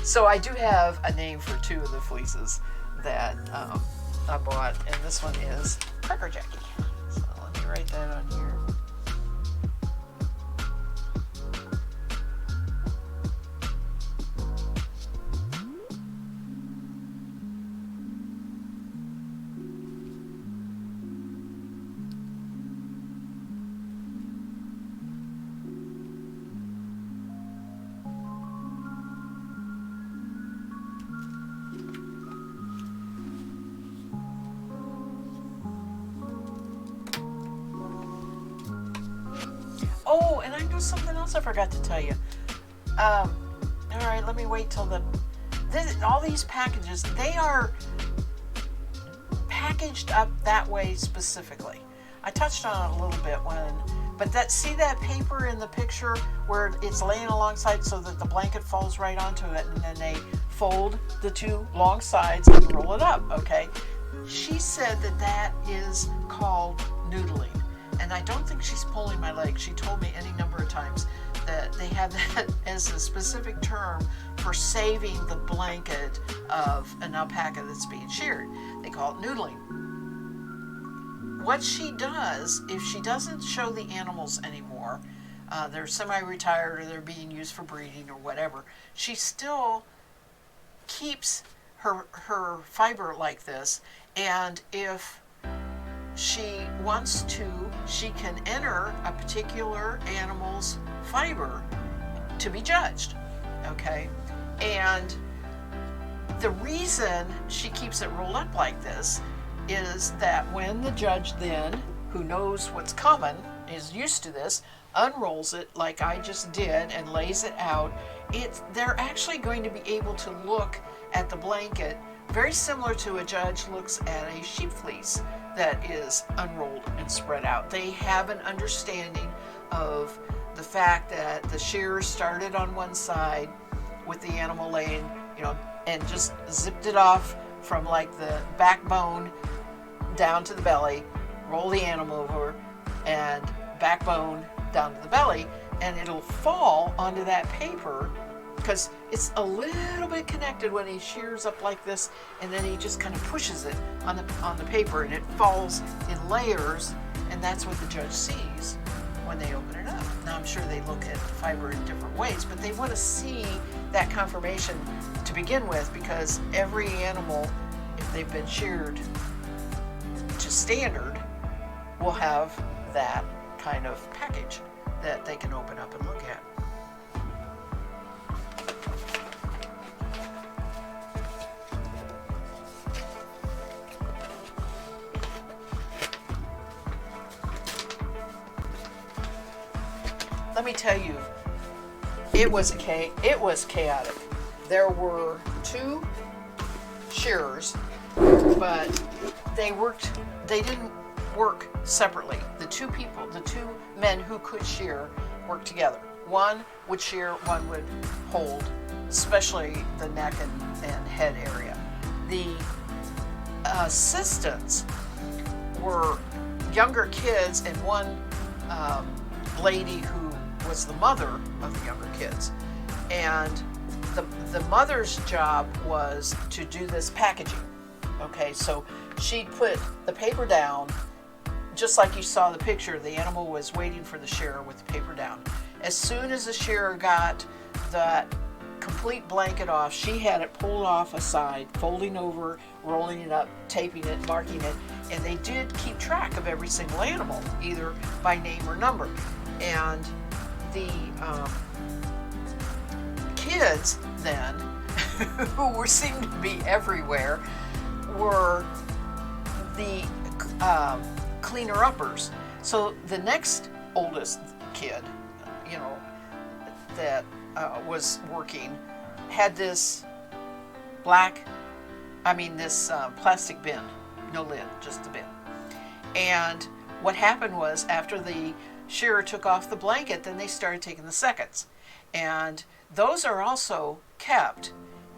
So I do have a name for 2 of the fleeces that I bought, and this one is Cracker Jackie. So let me write that on here. Oh, and I know something else I forgot to tell you. All right, let me wait till all these packages, they are packaged up that way specifically. I touched on it a little bit but see that paper in the picture where it's laying alongside so that the blanket falls right onto it, and then they fold the 2 long sides and roll it up, okay? She said that is called noodling. And I don't think she's pulling my leg. She told me any number of times that they have that as a specific term for saving the blanket of an alpaca that's being sheared. They call it noodling. What she does, if she doesn't show the animals anymore, they're semi-retired or they're being used for breeding or whatever, she still keeps her fiber like this, and if she wants to, she can enter a particular animal's fiber to be judged, okay? And the reason she keeps it rolled up like this is that when the judge then, who knows what's coming, is used to this, unrolls it like I just did and lays it out, they're actually going to be able to look at the blanket very similar to a judge looks at a sheep fleece that is unrolled and spread out. They have an understanding of the fact that the shears started on one side with the animal laying, and just zipped it off from like the backbone down to the belly, roll the animal over, and backbone down to the belly, and it'll fall onto that paper because it's a little bit connected when he shears up like this, and then he just kind of pushes it on the paper, and it falls in layers, and that's what the judge sees. when they open it up. Now I'm sure they look at fiber in different ways, but they want to see that confirmation to begin with, because every animal, if they've been sheared to standard, will have that kind of package that they can open up and look at. Let me tell you, it was chaotic. There were 2 shearers, but they didn't work separately. The 2 men who could shear worked together. One would shear, one would hold, especially the neck and head area. The assistants were younger kids, and one lady who was the mother of the younger kids. And the mother's job was to do this packaging. Okay, so she'd put the paper down, just like you saw the picture. The animal was waiting for the shearer with the paper down. As soon as the shearer got that complete blanket off, she had it pulled off a side, folding over, rolling it up, taping it, marking it, and they did keep track of every single animal, either by name or number. And the kids then, who seemed to be everywhere, were the cleaner-uppers. So the next oldest kid, that was working, had this plastic bin, no lid, just a bin. And what happened was, after the shearer took off the blanket, then they started taking the seconds. And those are also kept.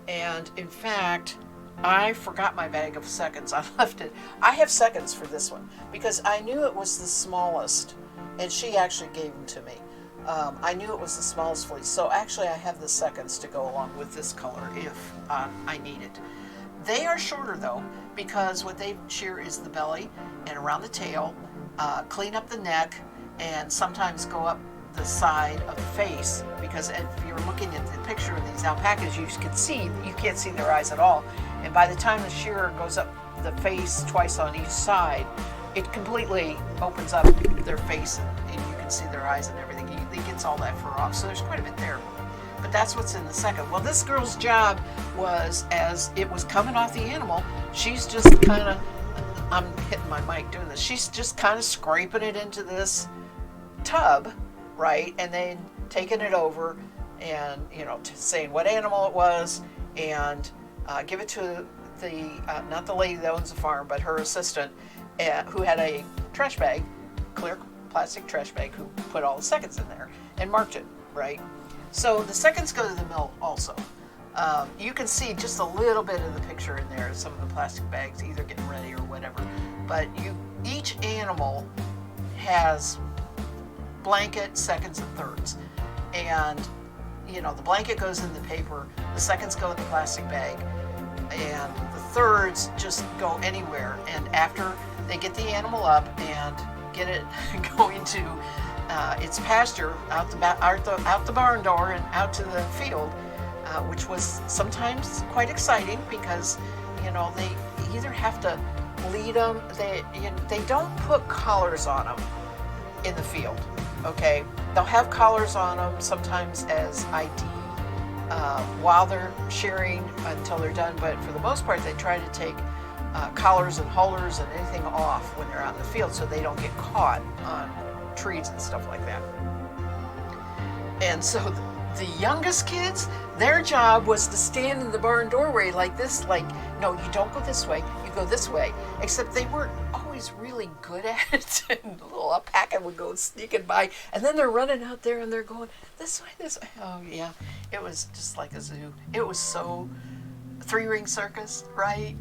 And in fact, I forgot my bag of seconds. I left it. I have seconds for this one because I knew it was the smallest, and she actually gave them to me. I knew it was the smallest fleece, so actually I have the seconds to go along with this color if I need it. They are shorter though, because what they shear is the belly and around the tail, clean up the neck, and sometimes go up the side of the face, because if you're looking at the picture of these alpacas, you can't see their eyes at all. And by the time the shearer goes up the face twice on each side, it completely opens up their face, and you can see their eyes and everything. It gets all that fur off, so there's quite a bit there. But that's what's in the second. Well, this girl's job was, as it was coming off the animal, she's just kind of, I'm hitting my mic doing this, she's just kind of scraping it into this tub, right, and then taking it over and saying what animal it was, and give it to the not the lady that owns the farm, but her assistant, who had a trash bag, clear plastic trash bag, who put all the seconds in there and marked it, right? So the seconds go to the mill also. You can see just a little bit of the picture in there, some of the plastic bags either getting ready or whatever, but each animal has blanket, seconds, and thirds. And the blanket goes in the paper, the seconds go in the plastic bag, and the thirds just go anywhere. And after they get the animal up and get it going to its pasture, out the barn door and out to the field, which was sometimes quite exciting, because they either have to lead them, they don't put collars on them in the field. Okay, they'll have collars on them sometimes as ID while they're shearing until they're done, but for the most part they try to take collars and haulers and anything off when they're out in the field, so they don't get caught on trees and stuff like that. And so the youngest kids, their job was to stand in the barn doorway like this, no, you don't go this way, you go this way, except they weren't always really good at it. And the little alpaca would go sneaking by, and then they're running out there and they're going this way, this way. Oh yeah, it was just like a zoo. It was so three-ring circus, right?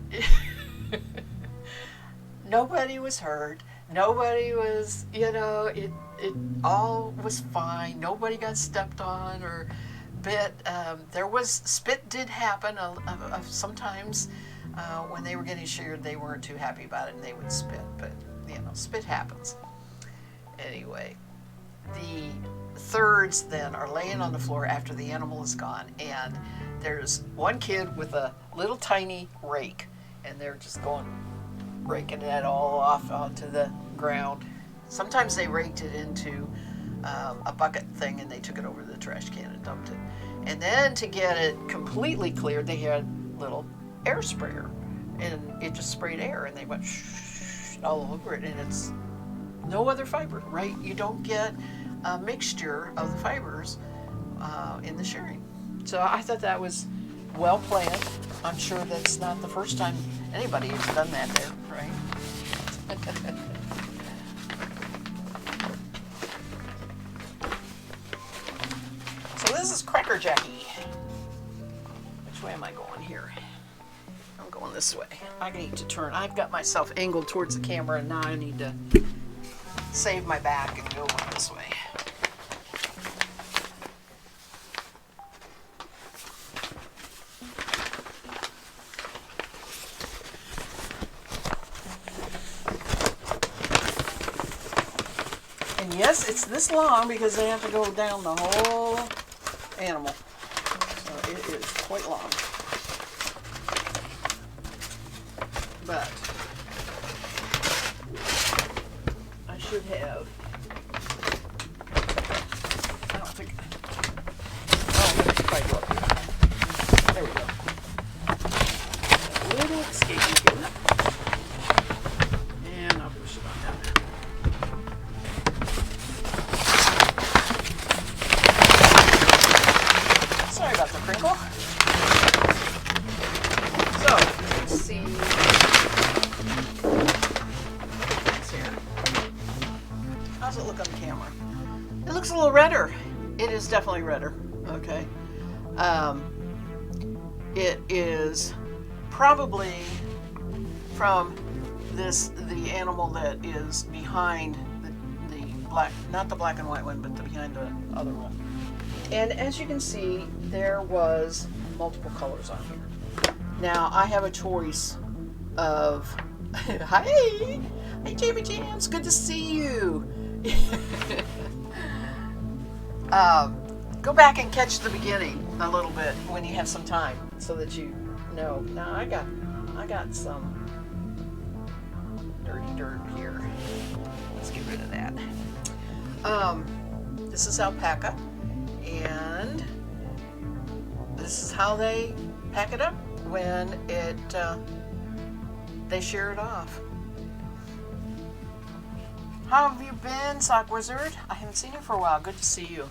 Nobody was hurt. Nobody was, it all was fine. Nobody got stepped on or bit. There was, spit did happen sometimes when they were getting sheared. They weren't too happy about it and they would spit, but spit happens. Anyway, the thirds then are laying on the floor after the animal is gone, and there's one kid with a little tiny rake, and they're just going raking that all off onto the ground. Sometimes they raked it into a bucket thing and they took it over to the trash can and dumped it. And then to get it completely cleared, they had little air sprayer, and it just sprayed air, and they went shh all over it, and it's no other fiber, right? You don't get a mixture of the fibers in the shearing. So I thought that was well planned. I'm sure that's not the first time anybody has done that there, right? So this is Cracker Jackie. Which way am I going here? I'm going this way. I need to turn. I've got myself angled towards the camera, and now I need to save my back and go this way. And yes, it's this long because they have to go down the whole animal. So it is quite long. But I should have. I don't think. Oh, let me try to go up here. There we go. A little escapey here. And I'll push it on down there. Sorry about the crinkle. So, let's see. How's it look on the camera? It looks a little redder. It is definitely redder. Okay. It is probably from the animal that is behind the black, not the black and white one, but behind the other one. And as you can see, there was multiple colors on here. Now I have a choice of hi Jamie Jams, good to see you. Go back and catch the beginning a little bit when you have some time, so that you know. Now I got some dirty dirt here. Let's get rid of that. This is alpaca, and this is how they pack it up when they shear it off. How have you been, Sock Wizard? I haven't seen you for a while. Good to see you.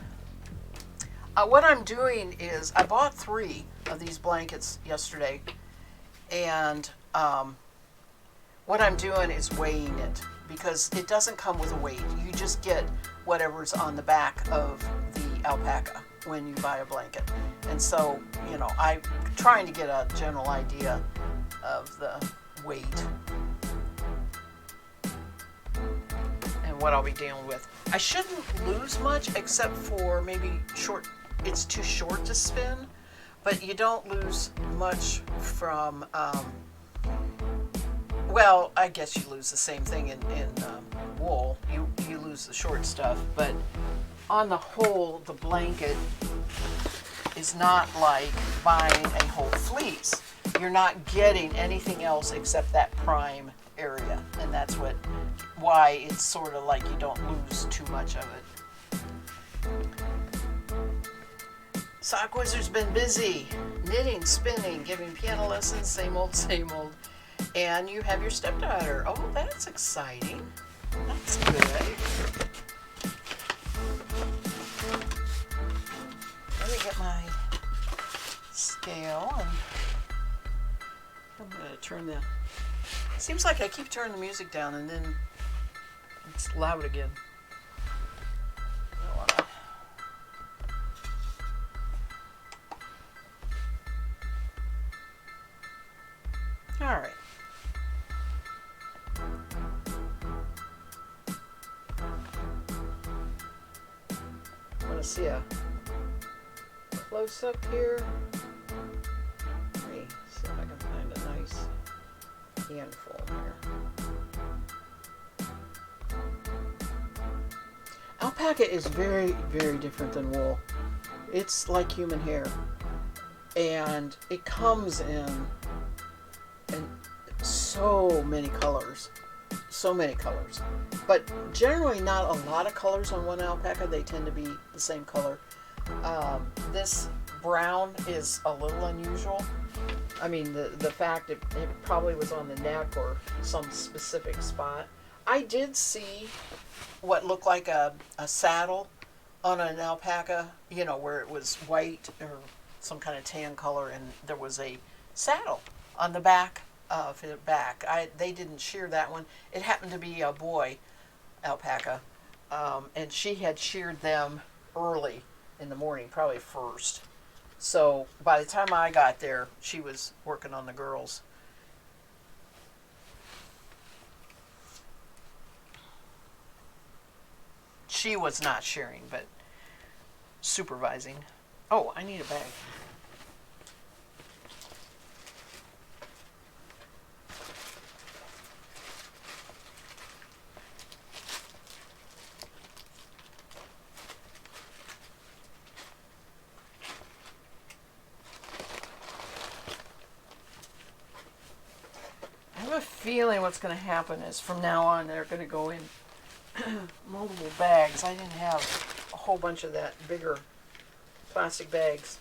What I'm doing is I bought 3 of these blankets yesterday, and what I'm doing is weighing it, because it doesn't come with a weight. You just get whatever's on the back of the alpaca when you buy a blanket. And so, you know, I'm trying to get a general idea of the weight and what I'll be dealing with. I shouldn't lose much except for maybe short. It's too short to spin, but you don't lose much from, well, I guess you lose the same thing in wool. You lose the short stuff, but on the whole, the blanket is not like buying a whole fleece. You're not getting anything else except that prime area, and that's why it's sort of like you don't lose too much of it. Sock Wizard's been busy knitting, spinning, giving piano lessons, same old, same old. And you have your stepdaughter. Oh, that's exciting. That's good. Let me get my scale, and I'm going to turn the... Seems like I keep turning the music down and then it's loud again. I don't wanna... All right. I'm going to see a close up here. Let me see if I can find a nice handful here. Alpaca is very, very different than wool. It's like human hair, and it comes in so many colors, so many colors. But generally, not a lot of colors on one alpaca. They tend to be the same color. This brown is a little unusual. I mean, the fact it probably was on the neck or some specific spot. I did see what looked like a saddle on an alpaca, where it was white or some kind of tan color, and there was a saddle on the back of the back. They didn't shear that one. It happened to be a boy alpaca, and she had sheared them early in the morning, probably first. So by the time I got there, she was working on the girls. She was not shearing, but supervising. Oh, I need a bag. I have a feeling what's going to happen is from now on they're going to go in multiple bags. I didn't have a whole bunch of that bigger plastic bags.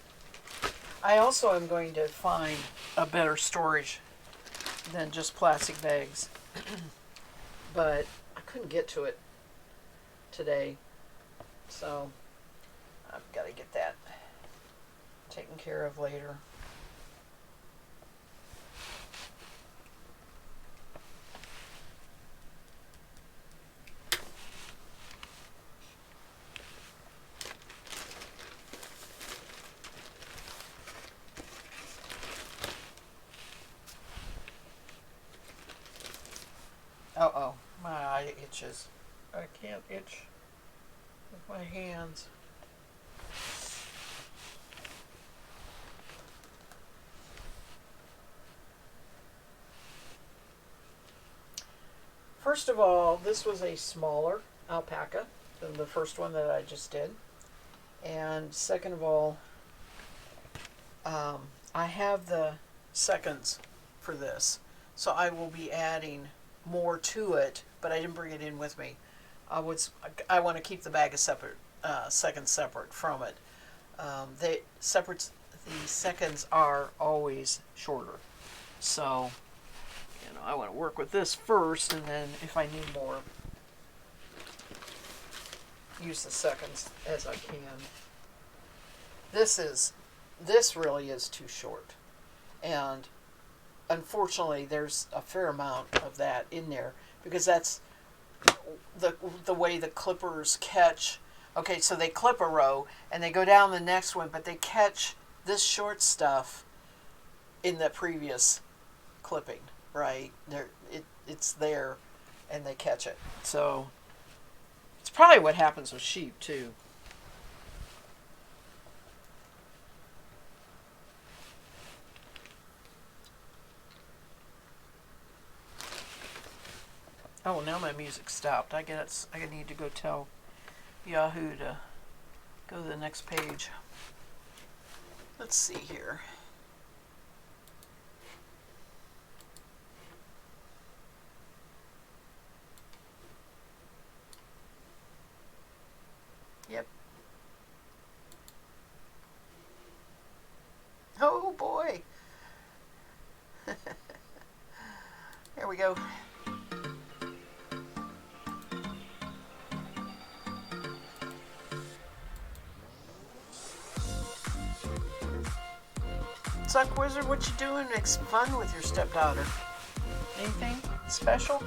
I also am going to find a better storage than just plastic bags. But I couldn't get to it today. So I've got to get that taken care of later. Uh-oh, my eye itches. I can't itch with my hands. First of all, this was a smaller alpaca than the first one that I just did. And second of all, I have the seconds for this. So I will be adding more to it, but I didn't bring it in with me. I want to keep the bag of seconds separate from it. The seconds are always shorter. So, I want to work with this first, and then if I need more, use the seconds as I can. This really is too short, and unfortunately there's a fair amount of that in there because that's the way the clippers catch. Okay, so they clip a row and they go down the next one, but they catch this short stuff in the previous clipping, right? It's there and they catch it. So it's probably what happens with sheep too. Oh, now my music stopped. I guess I need to go tell Yahoo to go to the next page. Let's see here. Yep. Oh boy. Here we go. Suck Wizard, what you doing? Makes fun with your stepdaughter. Anything special?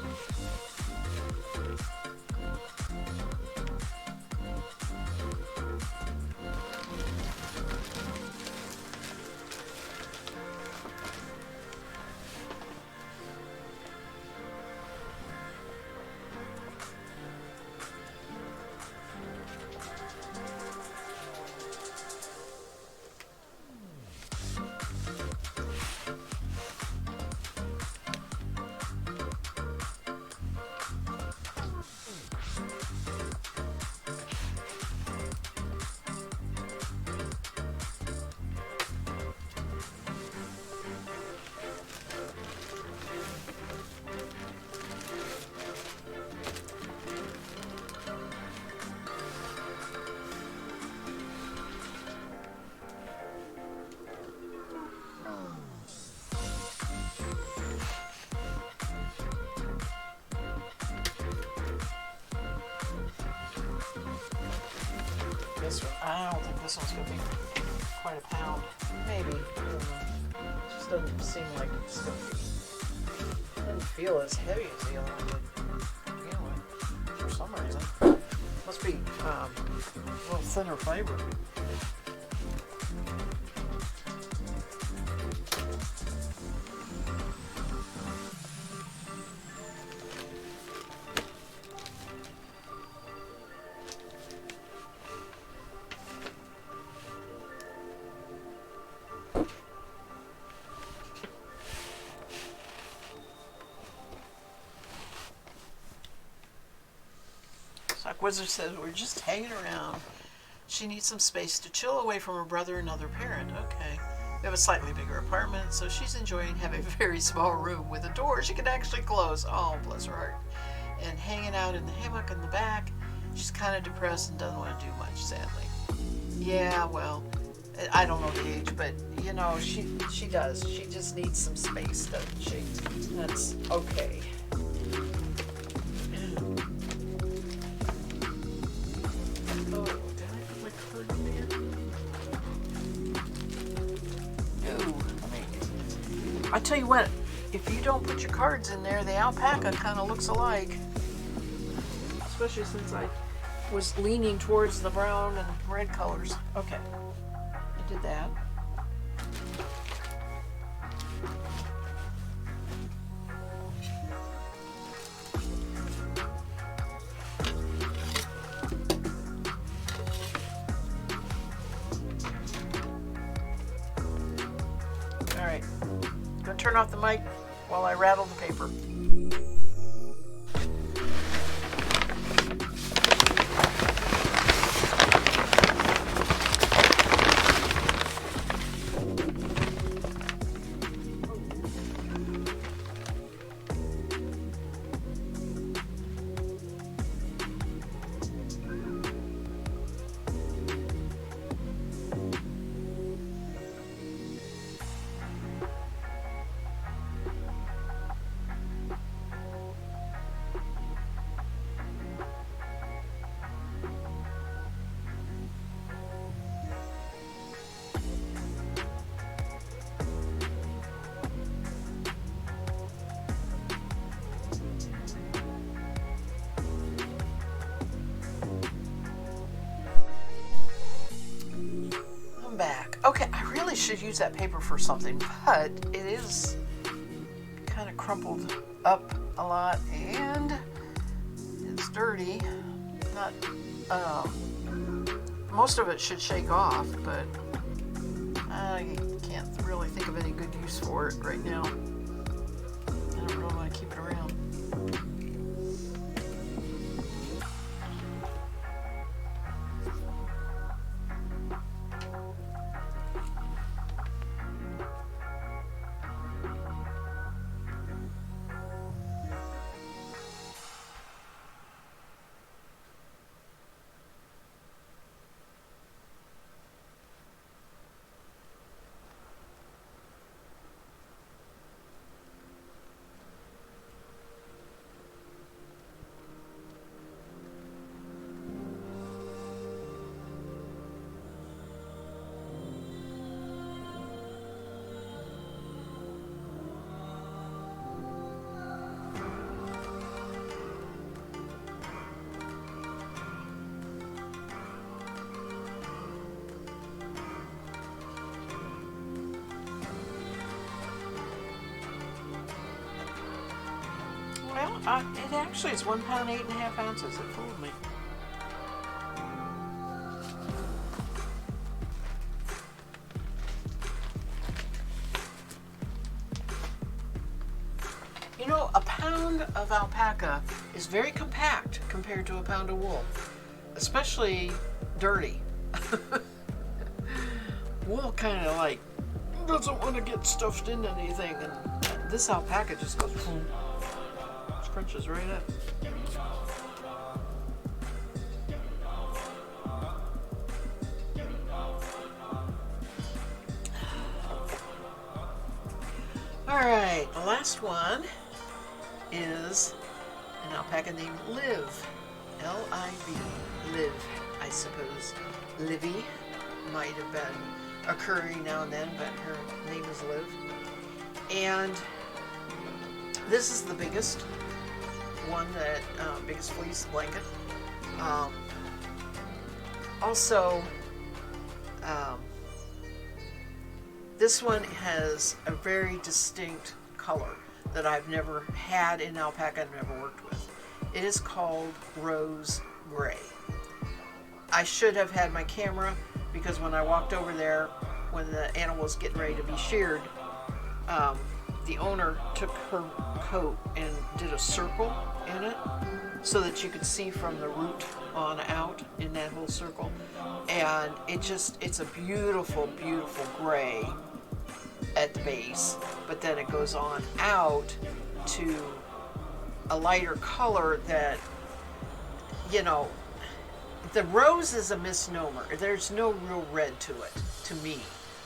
this one. I don't think this one's going to be quite a pound. Maybe. I don't know. It just doesn't seem like it's going to be. It doesn't feel as heavy as the other one did. You know, for some reason. Must be a little thinner fiber. Like Wizard says, we're just hanging around. She needs some space to chill away from her brother and other parent. Okay. We have a slightly bigger apartment, so she's enjoying having a very small room with a door she can actually close. Oh, bless her heart. And hanging out in the hammock in the back. She's kind of depressed and doesn't want to do much, sadly. Yeah, well, I don't know the age, but, you know, she does. She just needs some space, doesn't she? That's okay. I tell you what, if you don't put your cards in there, the alpaca kind of looks alike. Especially since I was leaning towards the brown and red colors. Okay, I did that. All right. Gonna turn off the mic while I rattle the paper. Back. Okay, I really should use that paper for something, but it is kind of crumpled up a lot and it's dirty. Not most of it should shake off, but I can't really think of any good use for it right now. I don't really want to keep it around. Well, it actually is 1 pound, 8.5 ounces. It fooled me. You know, a pound of alpaca is very compact compared to a pound of wool, especially dirty. Wool kind of like doesn't want to get stuffed into anything, and this alpaca just goes boom. Crunches right up. All right, the last one is an alpaca named Liv. L-I-V, Liv. I suppose Livy might have been occurring now and then, but her name is Liv. And this is the biggest one, that biggest fleece blanket. Also, this one has a very distinct color that I've never had in alpaca, I've never worked with. It is called rose gray. I should have had my camera, because when I walked over there, when the animal was getting ready to be sheared, the owner took her coat and did a circle in it so that you could see from the root on out in that whole circle. And it's a beautiful, beautiful gray at the base, but then it goes on out to a lighter color that, you know, the rose is a misnomer. There's no real red to it, to me.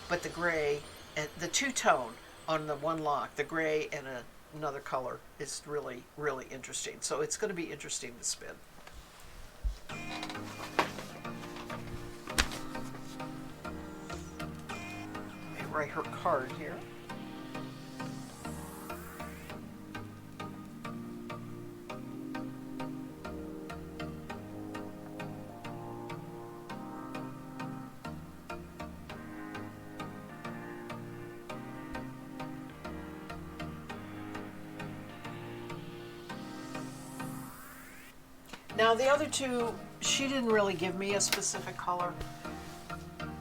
But the gray, and the two-tone on the one lock, the gray and another color, is really, really interesting. So it's going to be interesting to spin. Let me write her card here. Now the other two, she didn't really give me a specific color.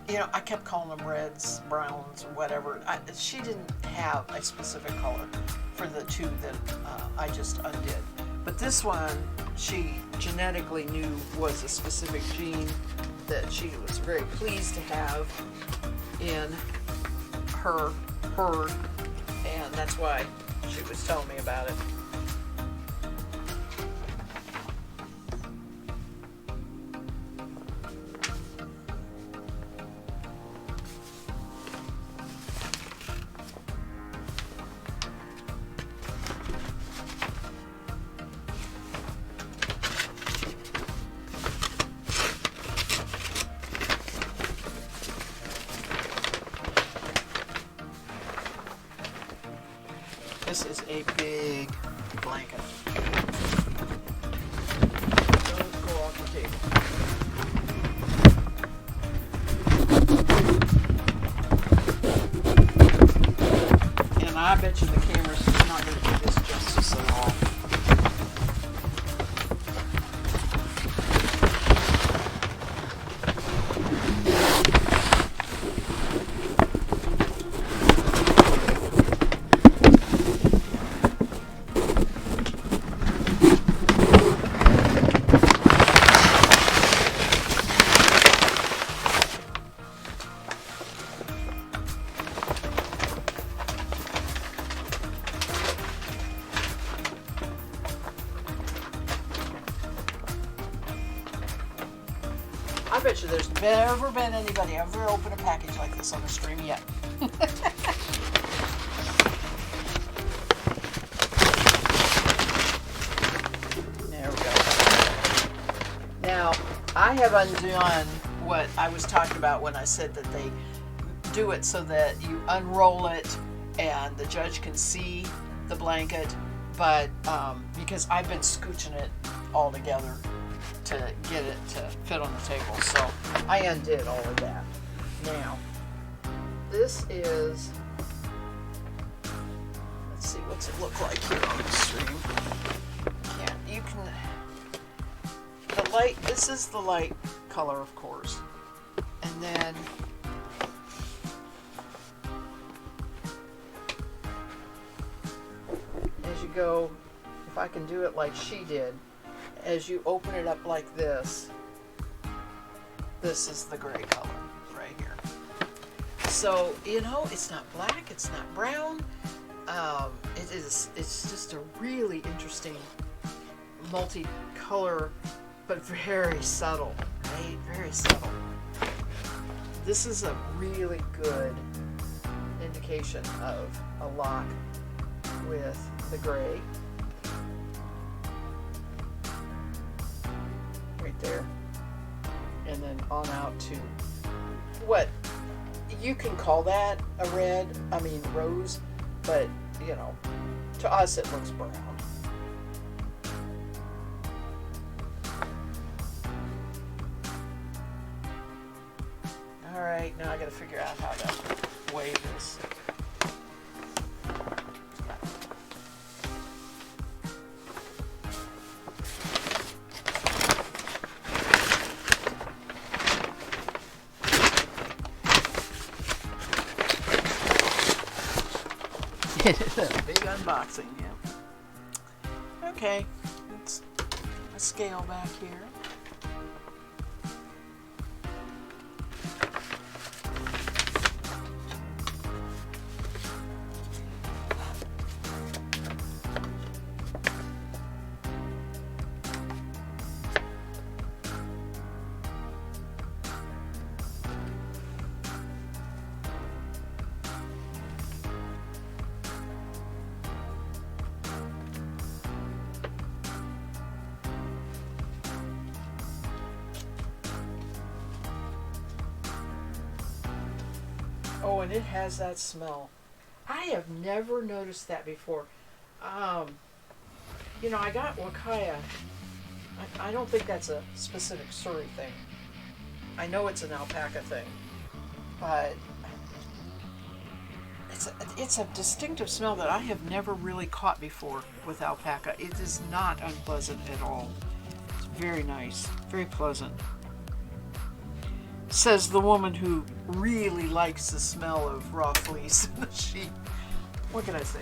You know, I kept calling them reds, browns, whatever. She didn't have a specific color for the two that I just undid. But this one, she genetically knew was a specific gene that she was very pleased to have in her herd, and that's why she was telling me about it. This is a big blanket. Don't go off the table. And I bet you the camera's not going to do this justice at all. I bet you there's never been anybody ever open a package like this on the stream yet. There we go. Now, I have undone what I was talking about when I said that they do it so that you unroll it and the judge can see the blanket, but because I've been scooching it all together to get it to fit on the table, so I undid all of that. Now, this is, let's see, what's it look like here on the stream? Yeah, you can, the light, this is the light color, of course, and then as you go, if I can do it like she did, as you open it up like this, this is the gray color right here. So, you know, it's not black, it's not brown. It's just a really interesting multicolor, but very subtle, right? Very subtle. This is a really good indication of a lock with the gray. Right there. and then on out to what you can call that a rose, but you know, to us it looks brown. All right, now I got to figure out how to weigh this. Big unboxing, yeah. Okay, let's a scale back here. Oh, and it has that smell. I have never noticed that before. You know, I got Wakaya. I don't think that's a specific Surrey thing. I know it's an alpaca thing, but it's a distinctive smell that I have never really caught before with alpaca. It is not unpleasant at all. It's very nice, very pleasant. Says the woman who really likes the smell of raw fleece in the sheep. What can I say?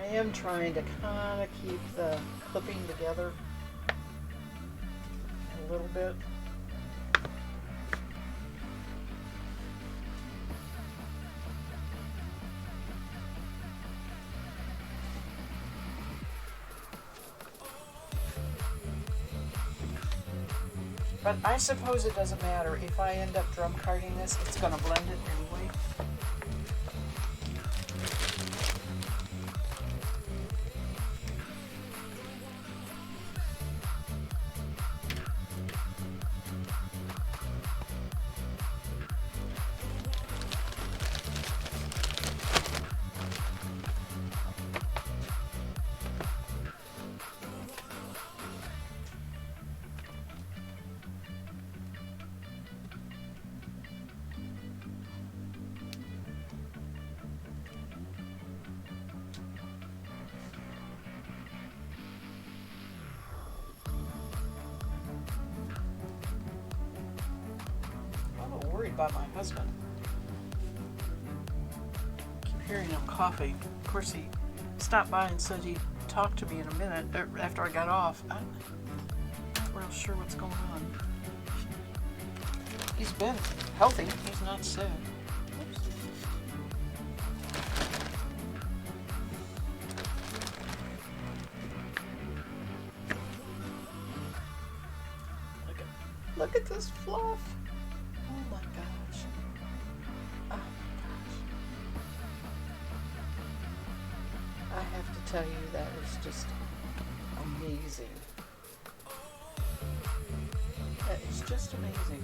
I am trying to kind of keep the clipping together a little bit. But I suppose it doesn't matter. If I end up drum carding this, it's going to blend it anyway. Worried about my husband. Keep hearing him coughing. Of course, he stopped by and said he'd talk to me in a minute after I got off. I'm not real sure what's going on. He's been healthy. He's not sick. Oops. Look at this fluff. Oh my gosh. Oh my gosh. I have to tell you, that is just amazing. That is just amazing.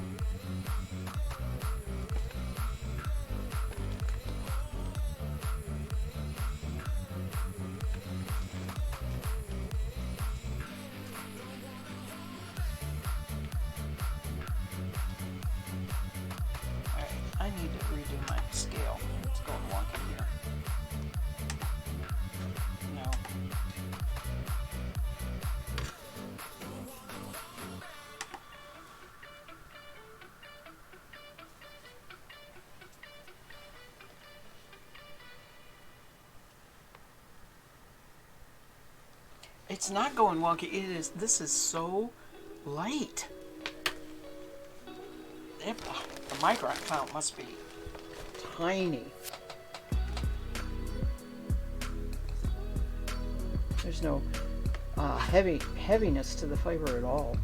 I need to redo my scale. It's going wonky here. No. It's not going wonky. It is. This is so light. The micron count must be tiny. There's no heaviness to the fiber at all.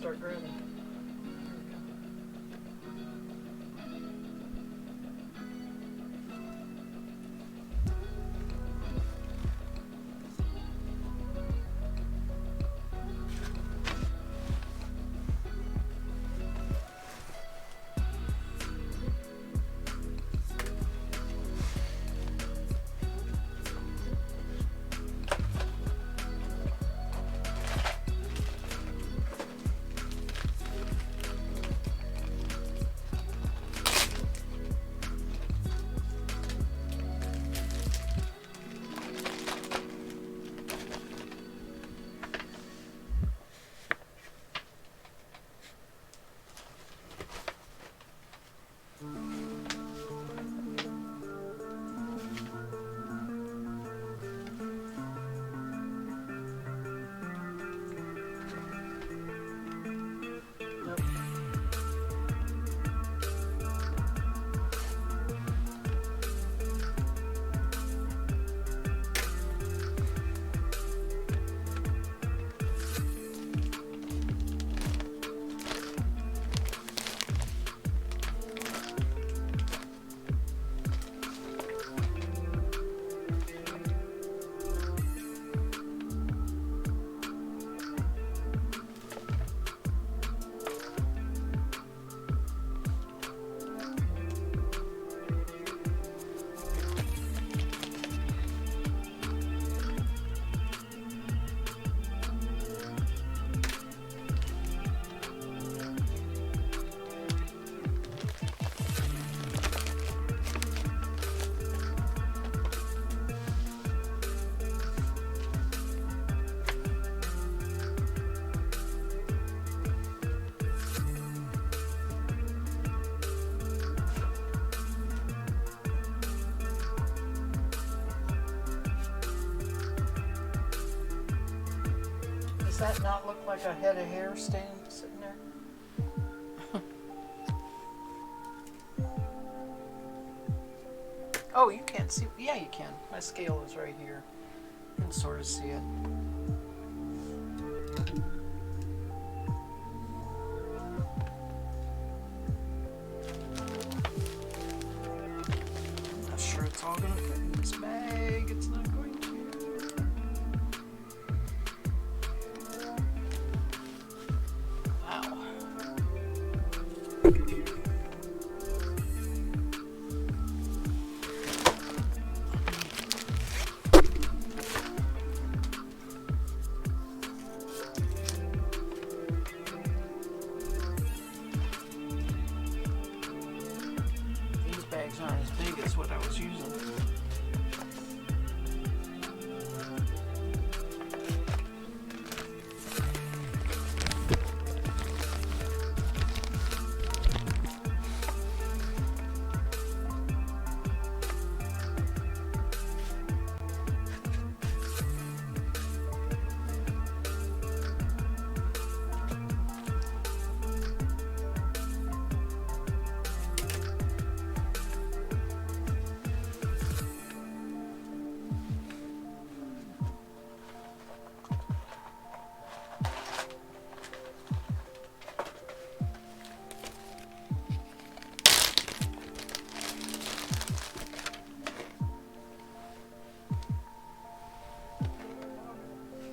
start grabbing. Does that not look like a head of hair sitting there? Oh, you can't see. Yeah, you can. My scale is right here. You can sort of see it. I'm not sure it's all going to fit in this bag. It's not going to. Wow. These bags aren't as big as what I was using.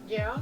Yeah.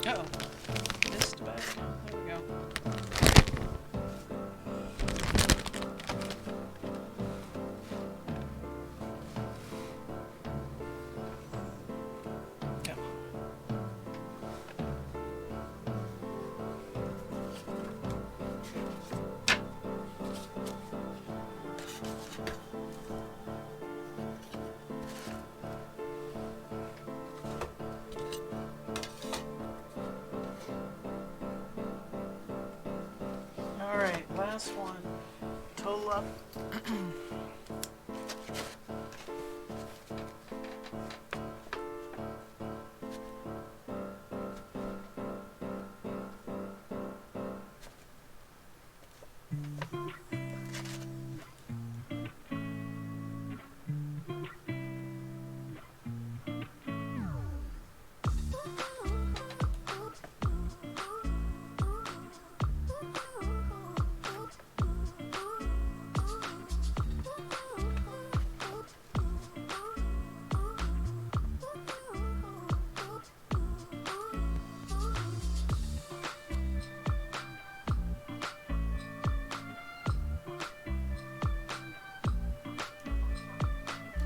Uh-oh. Missed back. There we go. Come on. All right, last one. Total up.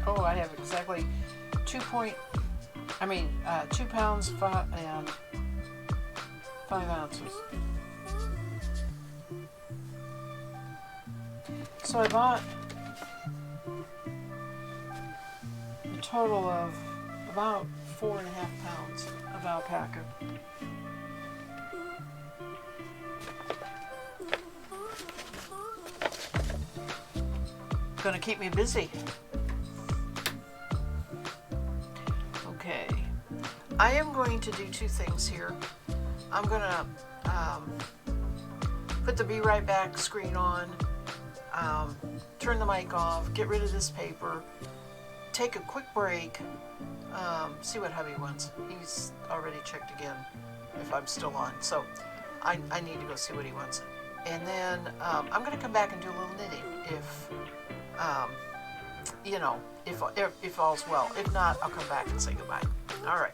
Oh, I have exactly 2 pounds, 5 ounces. So I bought a total of about 4.5 pounds of alpaca. Gonna keep me busy. Okay, I am going to do 2 things here. I'm gonna put the Be Right Back screen on, turn the mic off, get rid of this paper, take a quick break, see what hubby wants. He's already checked again if I'm still on, so I need to go see what he wants. And then I'm gonna come back and do a little knitting if all's well. If not, I'll come back and say goodbye. All right.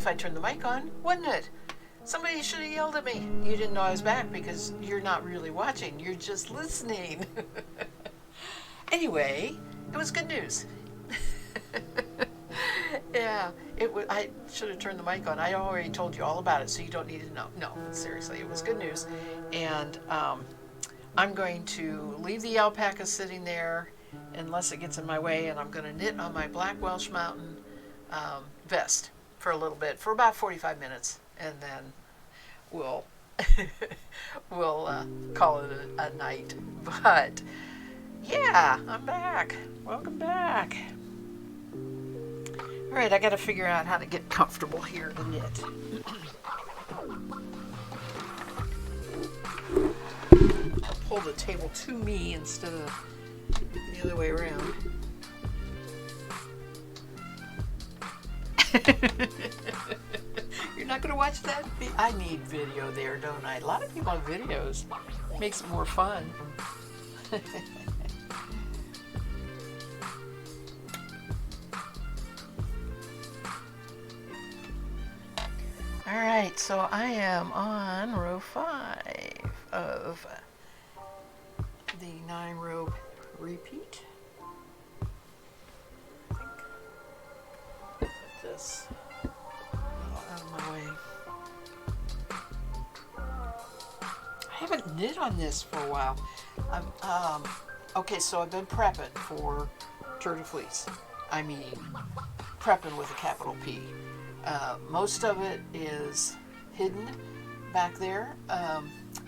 if I turned the mic on, wouldn't it? Somebody should have yelled at me. You didn't know I was back because you're not really watching. You're just listening. Anyway, it was good news. Yeah, I should have turned the mic on. I already told you all about it, so you don't need to know. No, seriously, it was good news. And I'm going to leave the alpaca sitting there unless it gets in my way, and I'm going to knit on my black Welsh Mountain vest for a little bit, for about 45 minutes, and then we'll call it a night. But yeah, I'm back. Welcome back. All right, I got to figure out how to get comfortable here to knit. I'll pull the table to me instead of the other way around. You're not going to watch that? I need video there, don't I? A lot of people have videos. Makes it more fun. All right, so I am on row 5 of the 9-row repeat. I think. Put this a little out of my way. I haven't knit on this for a while. Okay, so I've been prepping for Turtle Fleece. I mean, prepping with a capital P. Most of it is hidden back there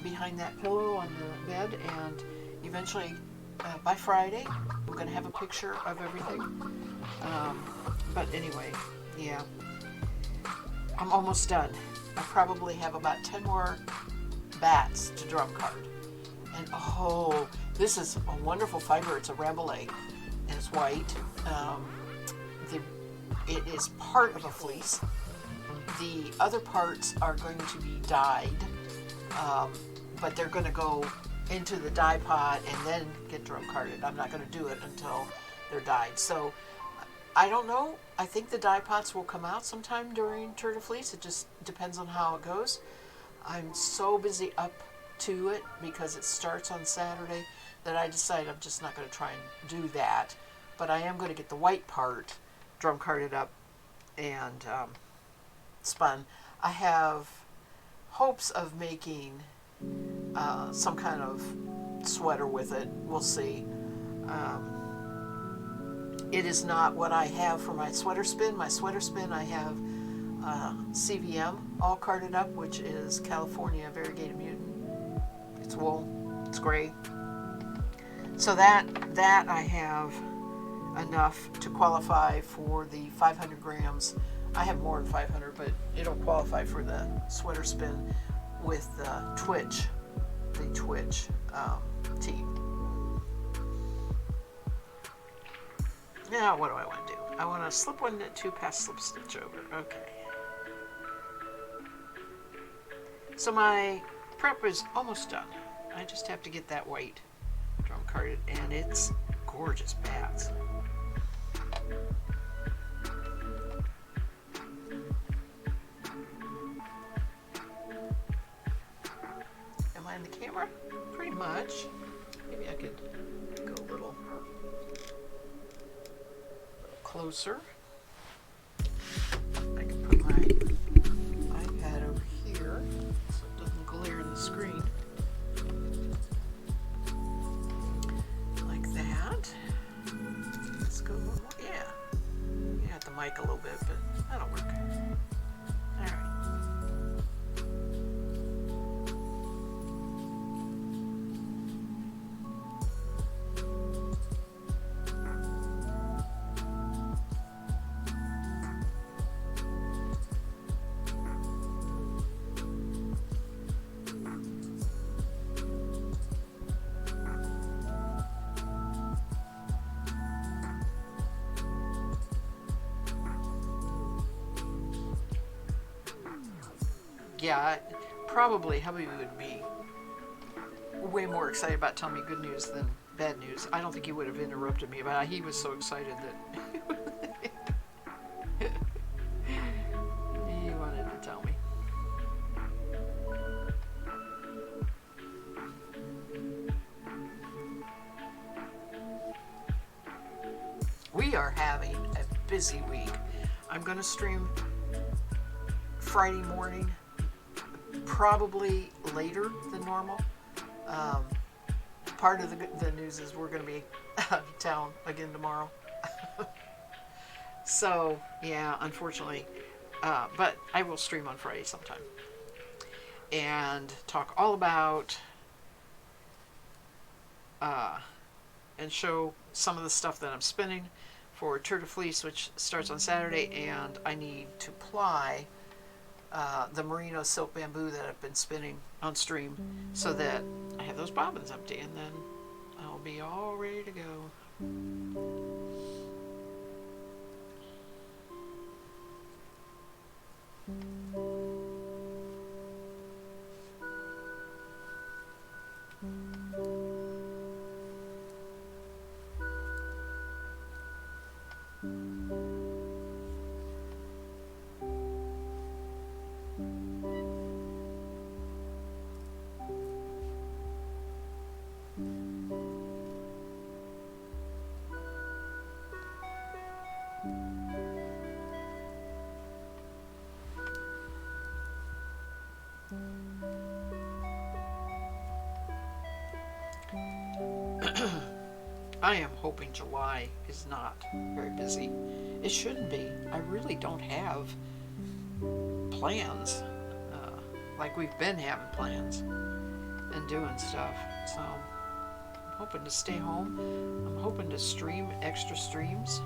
behind that pillow on the bed, and eventually by Friday we're going to have a picture of everything. But anyway, yeah, I'm almost done. I probably have about 10 more bats to drum card. And oh, this is a wonderful fiber. It's a Rabelais, and it's white. It is part of a fleece. The other parts are going to be dyed, but they're going to go into the dye pot and then get drum carded. I'm not going to do it until they're dyed. So I don't know. I think the dye pots will come out sometime during Turtle Fleece. It just depends on how it goes. I'm so busy up to it because it starts on Saturday that I decided I'm just not going to try and do that. But I am going to get the white part drum carded up and spun. I have hopes of making some kind of sweater with it. We'll see. It is not what I have for my sweater spin. My sweater spin, I have CVM all carded up, which is California Variegated Mutant. It's wool. It's gray. So that I have enough to qualify for the 500 grams. I have more than 500, but it'll qualify for the sweater spin with the Twitch tee. Now, what do I want to do? I want to slip one knit 2 pass slip stitch over. Okay. So my prep is almost done. I just have to get that white drum carded, and it's gorgeous bats. Am I in the camera? Pretty much. Maybe I could go a little closer. I can put my iPad over here so it doesn't glare in the screen. Like that. Let's go, yeah. You got the mic a little bit, but that'll work. Alright. Yeah, probably hubby would be way more excited about telling me good news than bad news. I don't think he would have interrupted me, but he was so excited that he we are having a busy week. I'm going to stream Friday morning, probably later than normal. Part of the news is we're going to be out of town again tomorrow. So, yeah, unfortunately. But I will stream on Friday sometime. And talk all about and show some of the stuff that I'm spinning for Tour de Fleece, which starts on Saturday, and I need to ply the merino silk bamboo that I've been spinning on stream so that I have those bobbins empty, and then I'll be all ready to go. I am hoping July is not very busy. It shouldn't be. I really don't have plans like we've been having plans and doing stuff. So I'm hoping to stay home. I'm hoping to stream extra streams.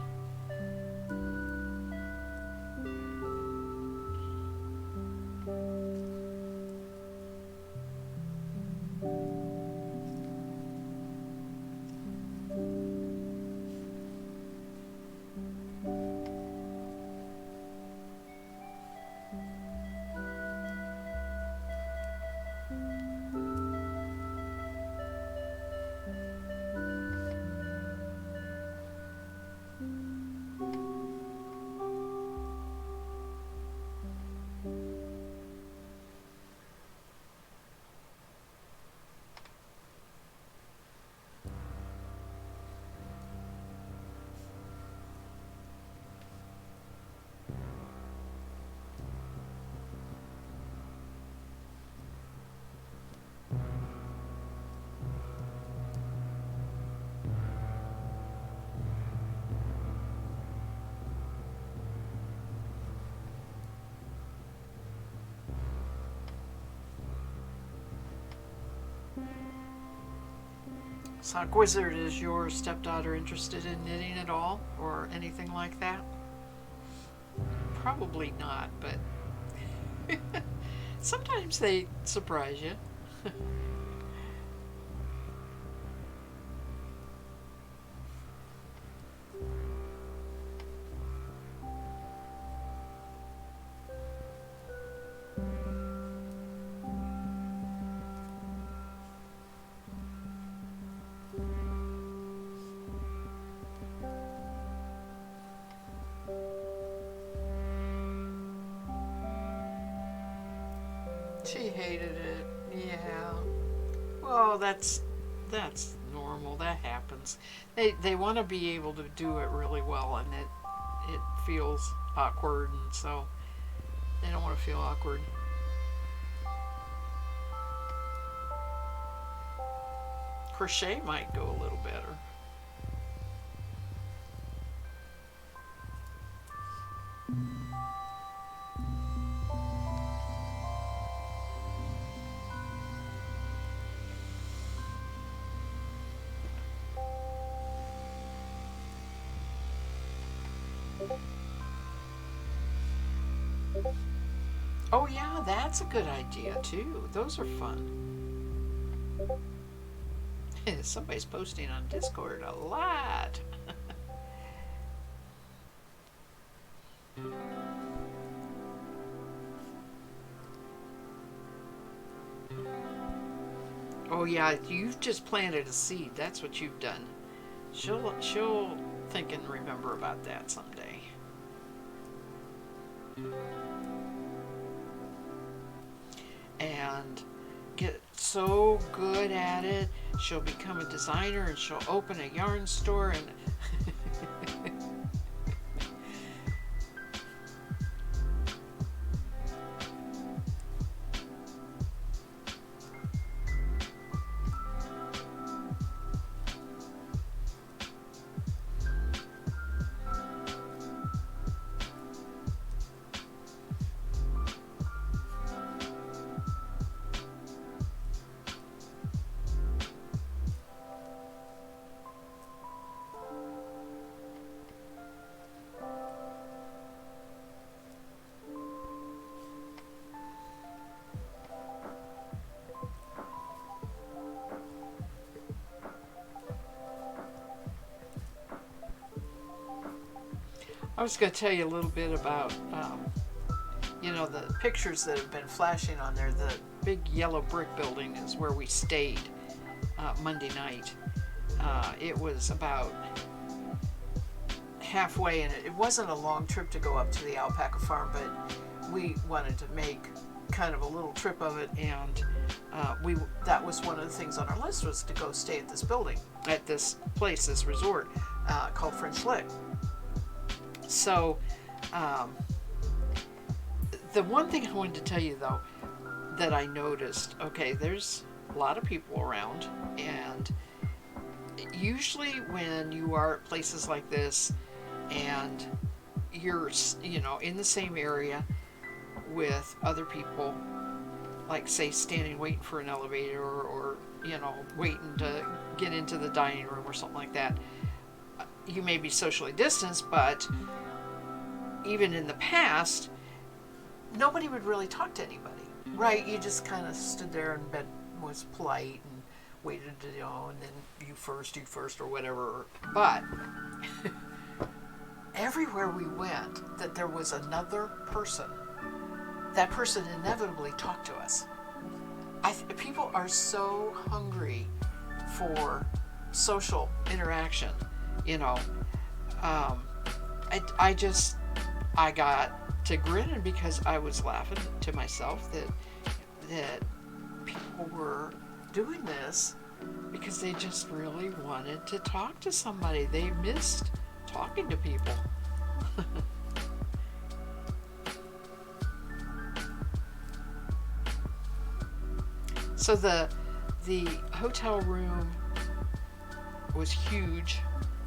Sock Wizard, is your stepdaughter interested in knitting at all or anything like that? Probably not, but sometimes they surprise you. She hated it. Yeah. Well, that's normal. That happens. They want to be able to do it really well, and it feels awkward, and so they don't want to feel awkward. Crochet might go a little better. Oh yeah, that's a good idea too. Those are fun. Somebody's posting on Discord a lot. Oh yeah, you've just planted a seed. That's what you've done. She'll think and remember about that someday. And get so good at it, she'll become a designer and she'll open a yarn store and I was going to tell you a little bit about, the pictures that have been flashing on there. The big yellow brick building is where we stayed Monday night. It was about halfway, and it wasn't a long trip to go up to the alpaca farm, but we wanted to make kind of a little trip of it, and that was one of the things on our list, was to go stay at this building, at this place, this resort called French Lick. So the one thing I wanted to tell you, though, that I noticed, okay, there's a lot of people around, and usually when you are at places like this and you're, in the same area with other people, like say standing waiting for an elevator, or waiting to get into the dining room or something like that, you may be socially distanced, but even in the past, nobody would really talk to anybody, right? You just kind of stood there and was polite and waited to, and then you first, or whatever. But everywhere we went, that there was another person, that person inevitably talked to us. People are so hungry for social interaction, I got to grinning because I was laughing to myself that people were doing this because they just really wanted to talk to somebody. They missed talking to people. So the hotel room was huge,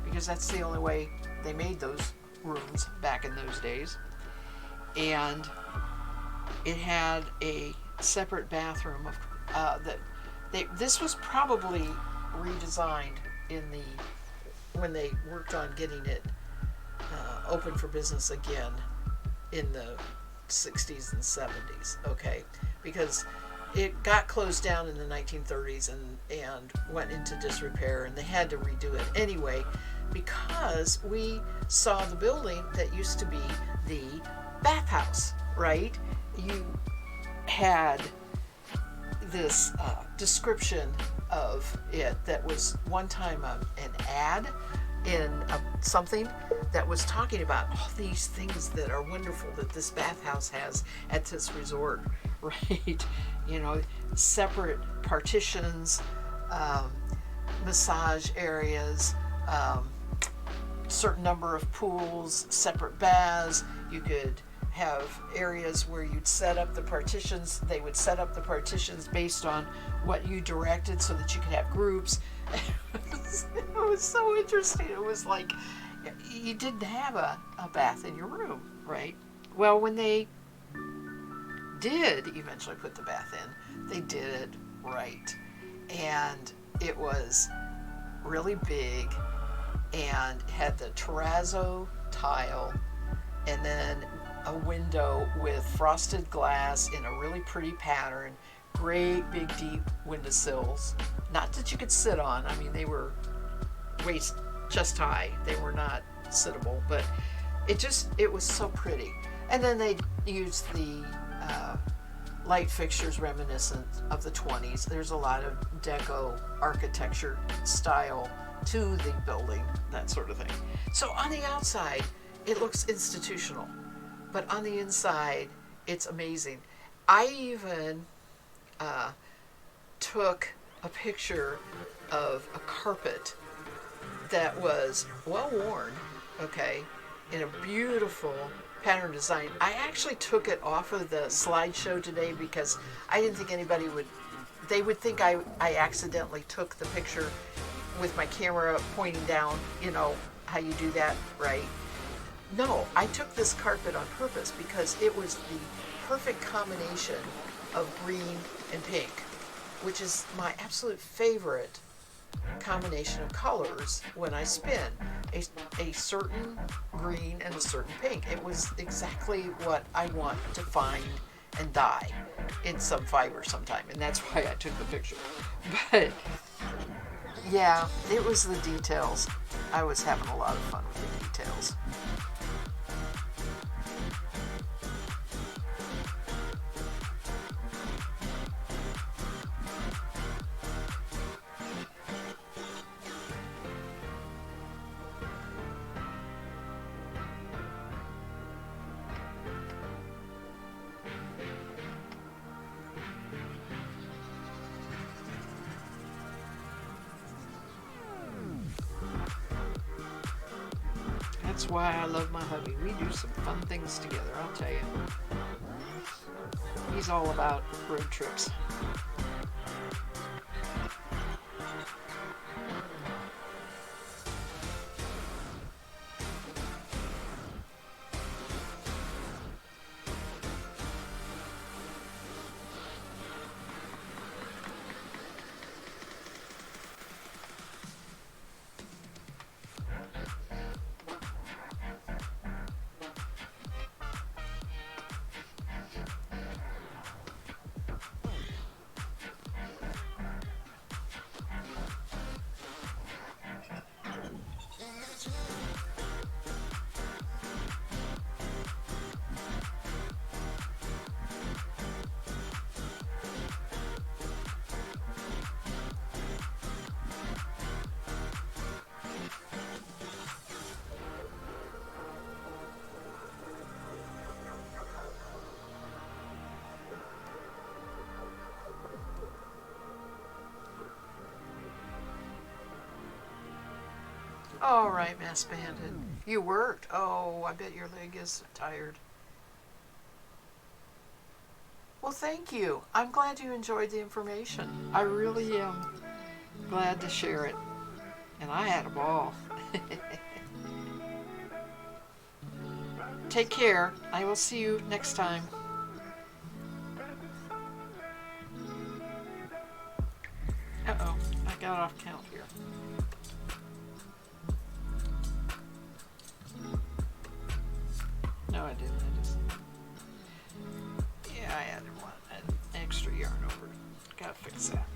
because that's the only way they made those rooms back in those days. And it had a separate bathroom this was probably redesigned when they worked on getting it open for business again in the 60s and 70s, okay? Because it got closed down in the 1930s and went into disrepair, and they had to redo it anyway, because we saw the building that used to be the bathhouse, right? You had this description of it that was one time an ad in something that was talking about all these things that are wonderful that this bathhouse has at this resort, right? Separate partitions, massage areas, certain number of pools, separate baths. You could have areas where you'd set up the partitions. They would set up the partitions based on what you directed so that you could have groups. It was so interesting. It was like you didn't have a bath in your room, right? Well, when they did eventually put the bath in, they did it right. And it was really big and had the terrazzo tile, and then a window with frosted glass in a really pretty pattern, great big deep windowsills. Not that you could sit on. I mean, they were waist chest high. They were not sittable, but it was so pretty. And then they used the light fixtures reminiscent of the 20s. There's a lot of deco architecture style to the building, that sort of thing. So on the outside, it looks institutional, but on the inside, it's amazing. I even took a picture of a carpet that was well worn, okay, in a beautiful pattern design. I actually took it off of the slideshow today because I didn't think they would think I accidentally took the picture with my camera pointing down, how you do that, right? No, I took this carpet on purpose because it was the perfect combination of green and pink, which is my absolute favorite combination of colors when I spin. A certain green and a certain pink. It was exactly what I want to find and dye in some fiber sometime, and that's why I took the picture. But yeah, it was the details. I was having a lot of fun with the details. that's why I love my hubby. We do some fun things together, I'll tell you. He's all about road trips. All right, Mass Bandit. You worked. Oh, I bet your leg is tired. Well, thank you. I'm glad you enjoyed the information. I really am glad to share it. And I had a ball. Take care. I will see you next time. Uh-oh, I got off count here. No, I didn't. Yeah, I added an extra yarn over it. Gotta fix that.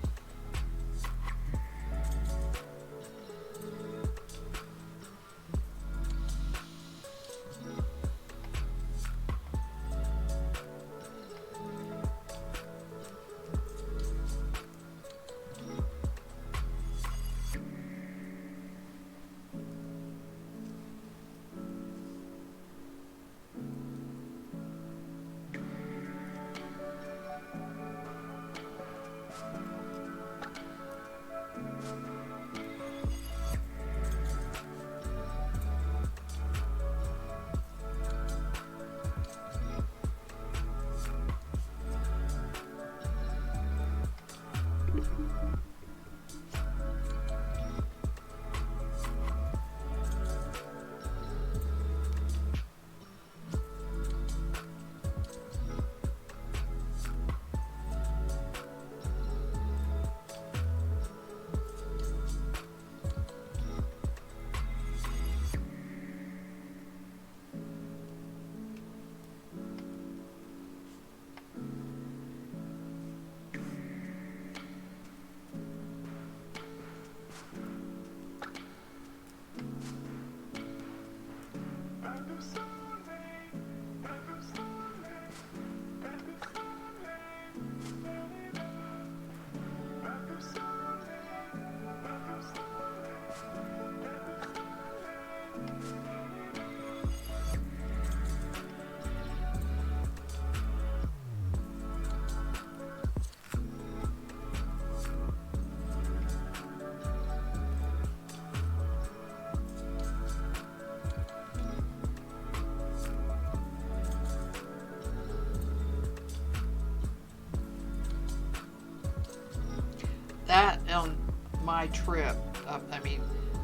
That on my trip,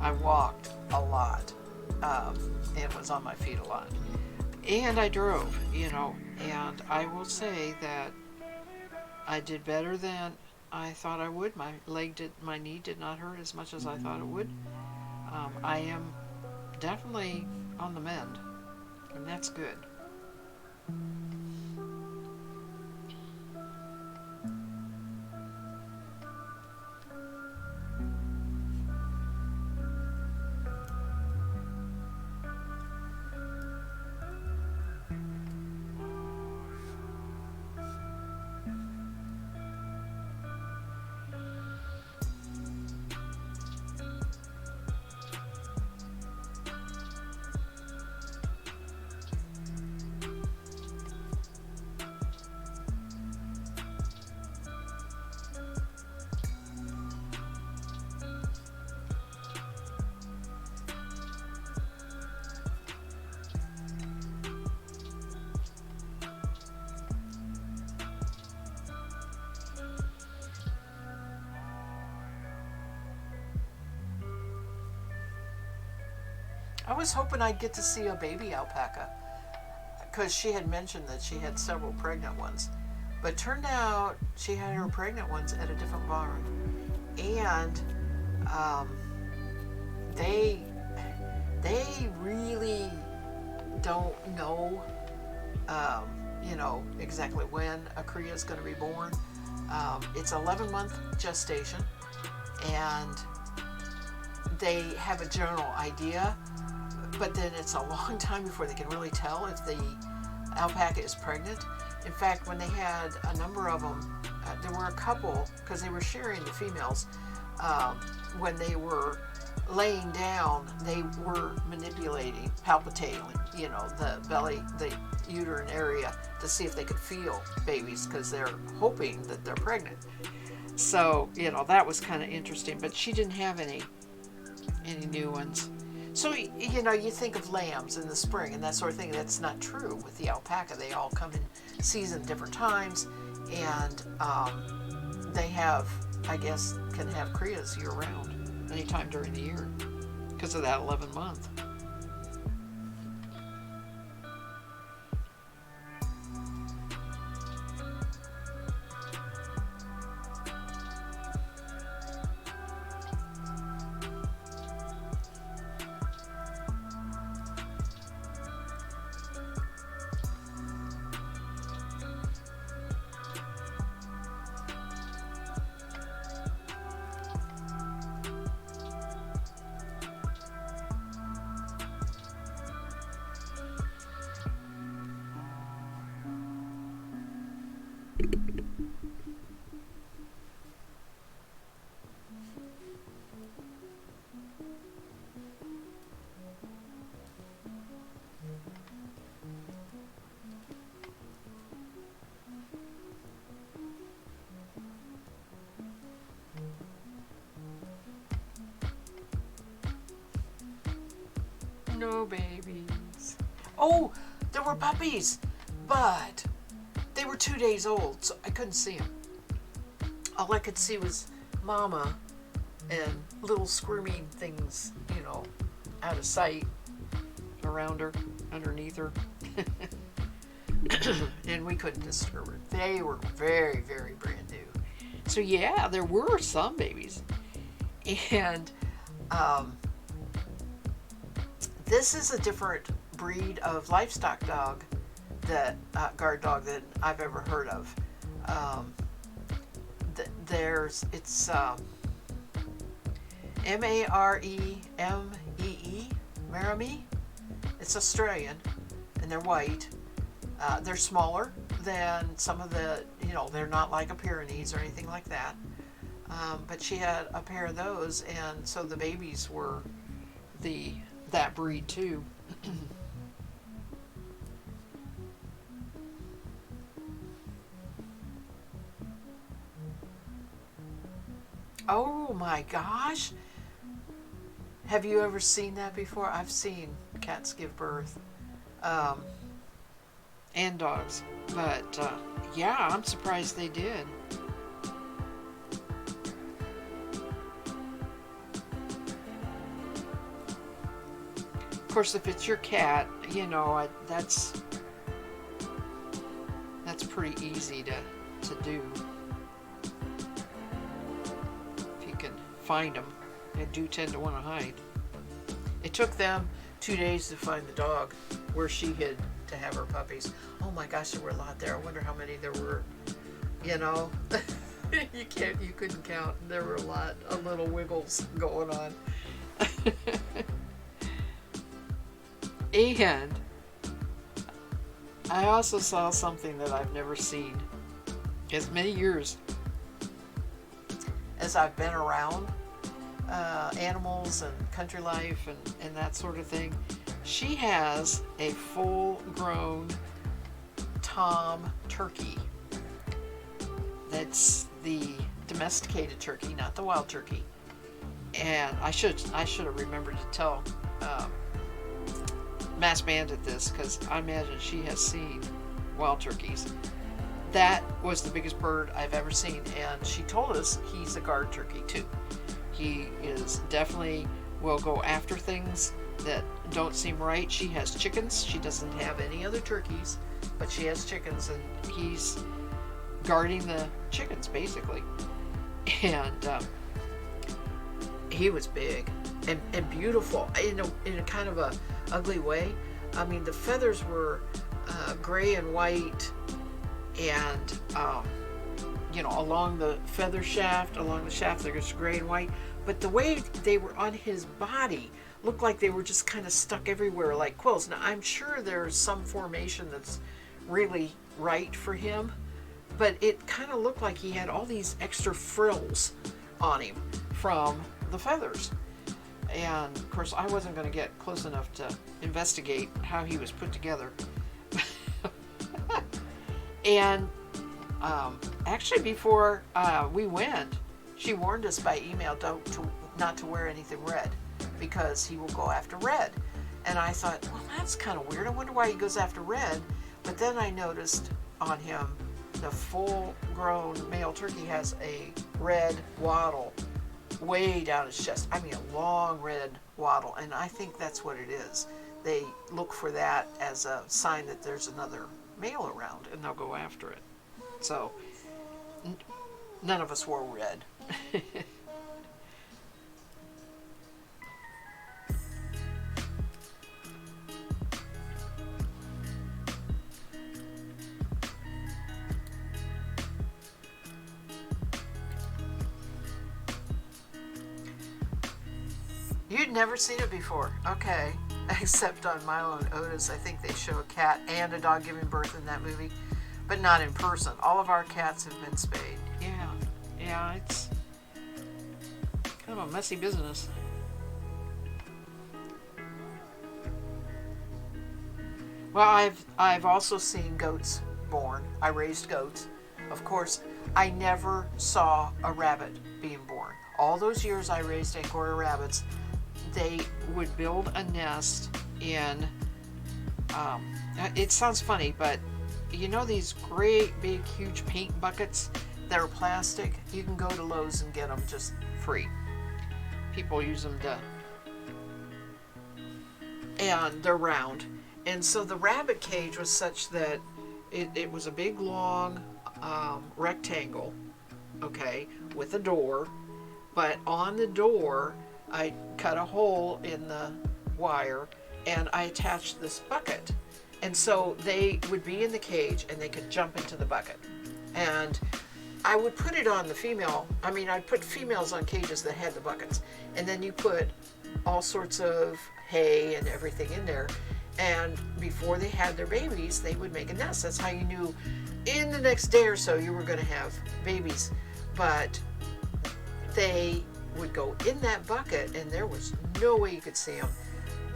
I walked a lot and was on my feet a lot. And I drove, and I will say that I did better than I thought I would. My knee did not hurt as much as I thought it would. I am definitely on the mend, and that's good. I was hoping I'd get to see a baby alpaca because she had mentioned that she had several pregnant ones. But turned out she had her pregnant ones at a different barn. And they really don't know, exactly when a cria is going to be born. It's 11-month gestation, and they have a general idea, but then it's a long time before they can really tell if the alpaca is pregnant. In fact, when they had a number of them, there were a couple, because they were sharing the females, when they were laying down, they were manipulating, palpitating, the belly, the uterine area to see if they could feel babies because they're hoping that they're pregnant. So, that was kind of interesting, but she didn't have any new ones. So, you think of lambs in the spring and that sort of thing. That's not true with the alpaca. They all come in season different times, and they have, I guess, can have crias year round, anytime during the year, because of that 11 month. No babies. Oh, there were puppies, but they were 2 days old, so I couldn't see them. All I could see was Mama and little squirming things, out of sight around her, underneath her. And we couldn't disturb her. They were very, very brand new. So yeah, there were some babies. And this is a different breed of livestock dog, that guard dog, that I've ever heard of. It's Maremee, Maremee. It's Australian, and they're white. They're smaller than some of the, they're not like a Pyrenees or anything like that. But she had a pair of those, and so the babies were that breed too. Oh my gosh! Have you ever seen that before? I've seen cats give birth, and dogs, but yeah, I'm surprised they did. Of course, if it's your cat, that's pretty easy to do. If you can find them, they do tend to want to hide. It took them 2 days to find the dog where she hid to have her puppies. Oh my gosh, there were a lot there. I wonder how many there were. You couldn't count. There were a lot of little wiggles going on. And I also saw something that I've never seen. As many years as I've been around animals and country life and that sort of thing, she has a full-grown tom turkey. That's the domesticated turkey, not the wild turkey. And I should have remembered to tell Mass Bandit this, because I imagine she has seen wild turkeys. That was the biggest bird I've ever seen, and she told us he's a guard turkey too. He is definitely will go after things that don't seem right. She has chickens. She doesn't have any other turkeys, but she has chickens, and he's guarding the chickens basically. And he was big and beautiful in a kind of a ugly way. I mean, the feathers were gray and white, and along the feather shaft, along the shaft, there was gray and white. But the way they were on his body looked like they were just kind of stuck everywhere like quills. Now, I'm sure there's some formation that's really right for him, but it kind of looked like he had all these extra frills on him from the feathers. And of course, I wasn't going to get close enough to investigate how he was put together. And actually, before we went, she warned us by email not to wear anything red, because he will go after red. And I thought, well, that's kind of weird. I wonder why he goes after red. But then I noticed on him, the full-grown male turkey has a red wattle way down his chest. I mean, a long red wattle. And I think that's what it is. They look for that as a sign that there's another male around, and they'll go after it. So none of us wore red. You'd never seen it before. Okay. Except on Milo and Otis, I think they show a cat and a dog giving birth in that movie, but not in person. All of our cats have been spayed. Yeah, it's kind of a messy business. Well, I've also seen goats born. I raised goats. Of course, I never saw a rabbit being born. All those years I raised Angora rabbits, they would build a nest in, it sounds funny, but you know these great big huge paint buckets that are plastic? You can go to Lowe's and get them just free. People use them and they're round. And so the rabbit cage was such that it was a big long rectangle, okay, with a door, but on the door I cut a hole in the wire and I attached this bucket. And so they would be in the cage and they could jump into the bucket. And I would put it on the female. I'd put females on cages that had the buckets. And then you put all sorts of hay and everything in there. And before they had their babies, they would make a nest. That's how you knew in the next day or so you were going to have babies. But they would go in that bucket and there was no way you could see them.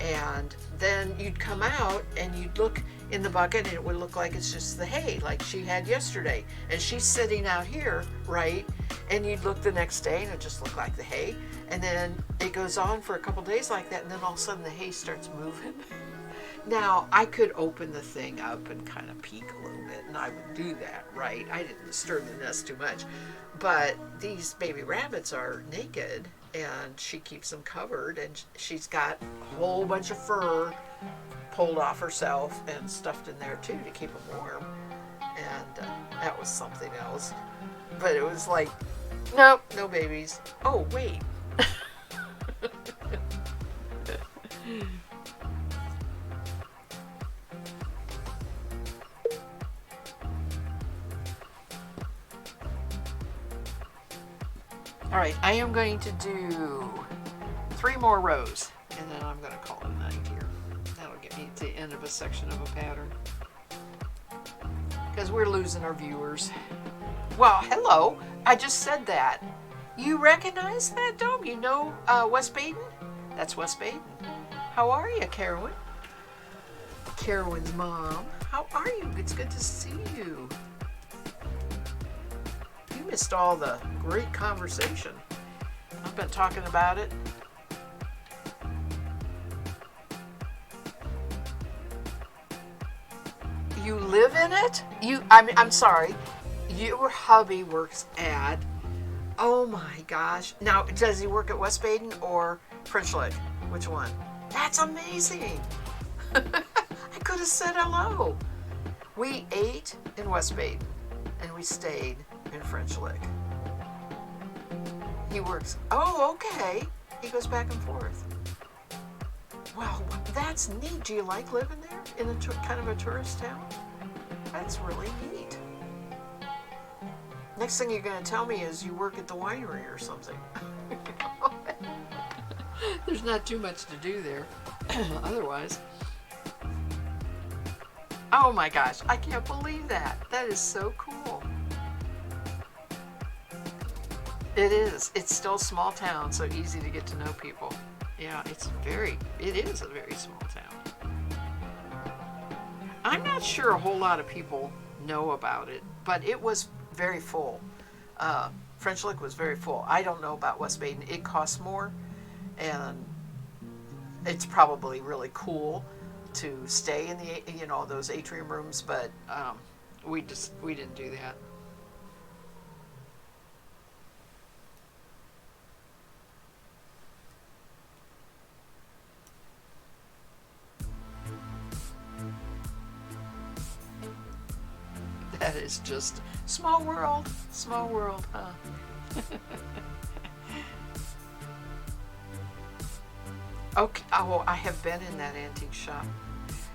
And then you'd come out and you'd look in the bucket and it would look like it's just the hay like she had yesterday, and she's sitting out here, right? And you'd look the next day and it just looked like the hay, and then it goes on for a couple days like that, and then all of a sudden the hay starts moving. Now, I could open the thing up and kind of peek a little bit, and I would do that, right? I didn't disturb the nest too much. But these baby rabbits are naked, and she keeps them covered, and she's got a whole bunch of fur pulled off herself and stuffed in there too to keep them warm. And that was something else. But it was like, nope, no babies. Oh, wait. All right, I am going to do 3 more rows, and then I'm going to call it a night here. That'll get me to the end of a section of a pattern, because we're losing our viewers. Well, hello, I just said that. You recognize that dome? You know West Baden? That's West Baden. How are you, Carolyn? Carolyn's mom. How are you? It's good to see you. You missed all the great conversation. I've been talking about it. You live in it? I'm sorry. Your hubby works at, oh my gosh. Now, does he work at West Baden or French Lick? Which one? That's amazing. I could have said hello. We ate in West Baden and we stayed in French Lick. He works, oh, okay. He goes back and forth. Wow, that's neat. Do you like living there in a kind of a tourist town? That's really neat. Next thing you're going to tell me is you work at the winery or something. There's not too much to do there otherwise. Oh my gosh, I can't believe that. That is so cool. It is. It's still a small town, so easy to get to know people. Yeah, it is a very small town. I'm not sure a whole lot of people know about it, but it was very full. French Lick was very full. I don't know about West Baden. It costs more, and it's probably really cool to stay in the those atrium rooms, but we didn't do that. That is just small world, huh? Okay. Oh, I have been in that antique shop.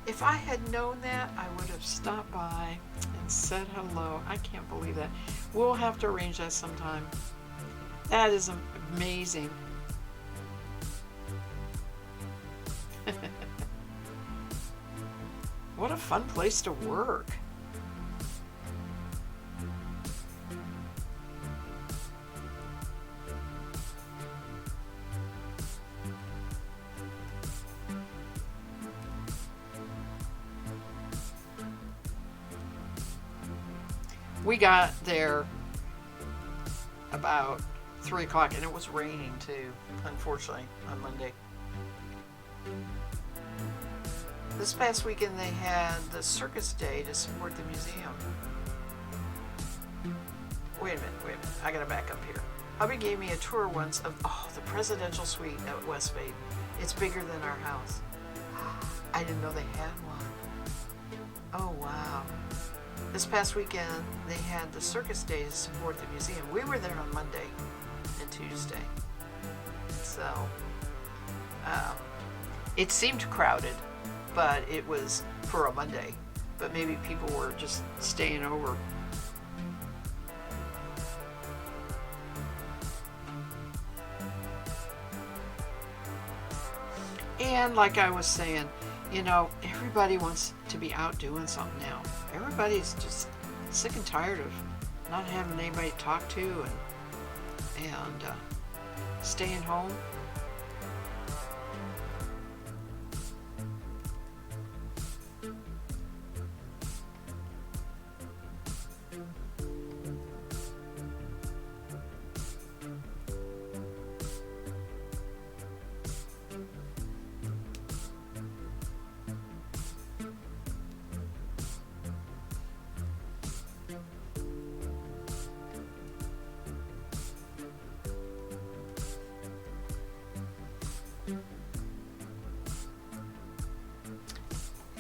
If I had known that, I would have stopped by and said hello. I can't believe that. We'll have to arrange that sometime. That is amazing. What a fun place to work. We got there about 3 o'clock and it was raining too, unfortunately, on Monday. This past weekend they had the circus day to support the museum. Wait a minute, I gotta back up here. Hubby gave me a tour once of the presidential suite at West Baden. It's bigger than our house. I didn't know they had one. Oh wow. This past weekend, they had the circus day to support the museum. We were there on Monday and Tuesday. So, it seemed crowded, but it was for a Monday. But maybe people were just staying over. And like I was saying, everybody wants to be out doing something now. Everybody's just sick and tired of not having anybody to talk to and staying home.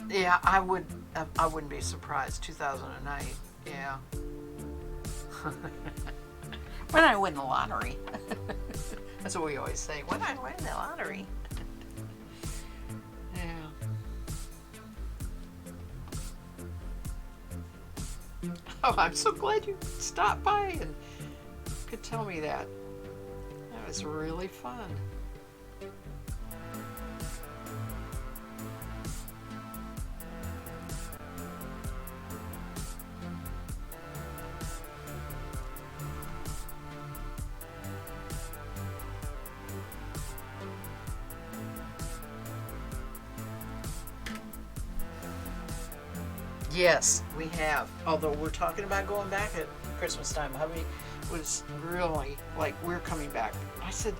Yeah, I wouldn't be surprised. 2009, yeah. When I win the lottery. That's what we always say. When I win the lottery. Yeah. Oh, I'm so glad you stopped by and could tell me that. That was really fun. Yes, we have. Although we're talking about going back at Christmas time. Hubby was really like, we're coming back. I said,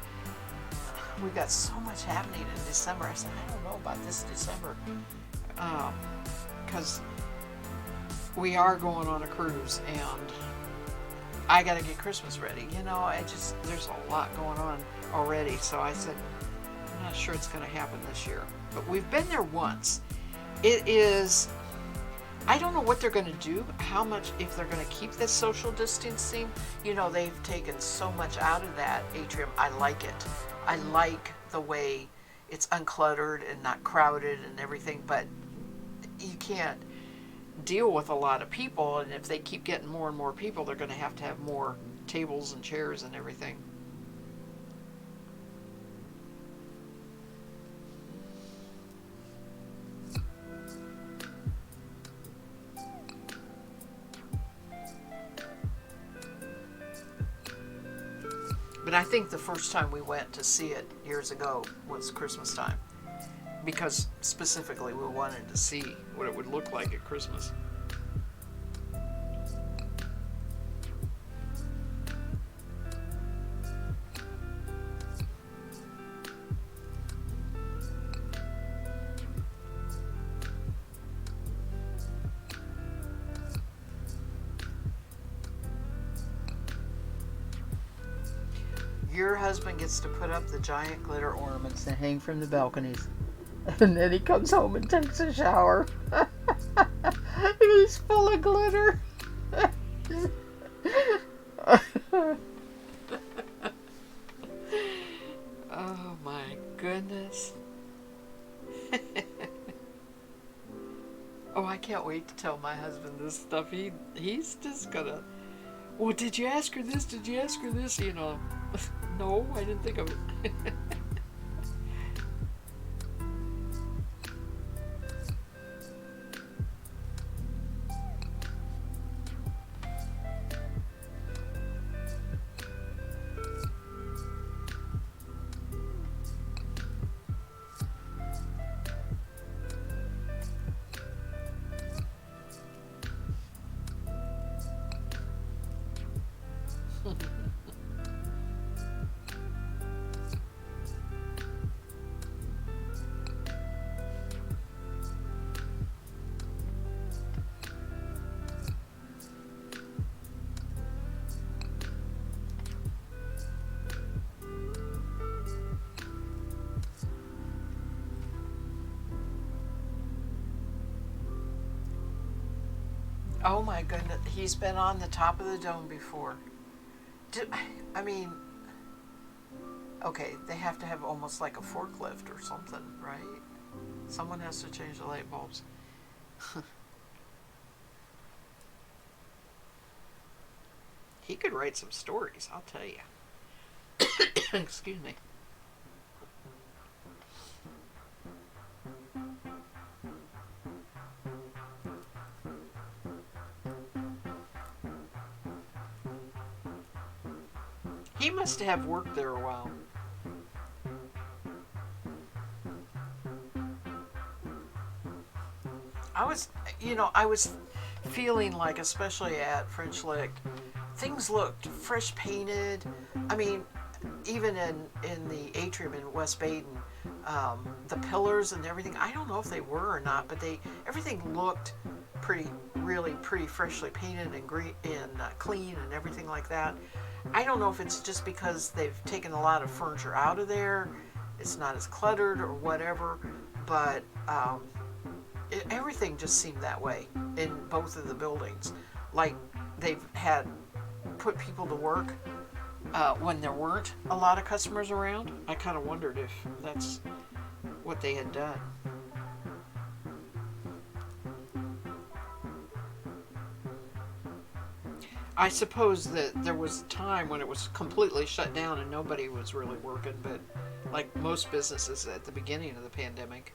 we've got so much happening in December. I said, I don't know about this December. Because we are going on a cruise and I got to get Christmas ready. There's a lot going on already. So I said, not sure it's going to happen this year, but we've been there once. It is, I don't know what they're going to do, how much, if they're going to keep this social distancing. You know, they've taken so much out of that atrium. I like it. I like the way it's uncluttered and not crowded and everything, but you can't deal with a lot of people, and if they keep getting more and more people, they're going to have more tables and chairs and everything. But I think the first time we went to see it years ago was Christmas time, because specifically we wanted to see what it would look like at Christmas. Your husband gets to put up the giant glitter ornaments that hang from the balconies. And then he comes home and takes a shower. He's full of glitter. Oh my goodness. Oh, I can't wait to tell my husband this stuff. He's just gonna, well, did you ask her this? Did you ask her this? You know. No, I didn't think of it. Oh my goodness, he's been on the top of the dome before. I mean, okay, they have to have almost like a forklift or something, right? Someone has to change the light bulbs. He could write some stories, I'll tell you. Excuse me. He must have worked there a while. I was feeling like, especially at French Lick, things looked fresh painted. I mean, even in the atrium in West Baden, the pillars and everything, I don't know if they were or not, but everything looked really pretty freshly painted and green and clean and everything like that. I don't know if it's just because they've taken a lot of furniture out of there, it's not as cluttered or whatever, but everything just seemed that way in both of the buildings. Like they've had put people to work when there weren't a lot of customers around. I kind of wondered if that's what they had done. I suppose that there was a time when it was completely shut down and nobody was really working, but like most businesses at the beginning of the pandemic.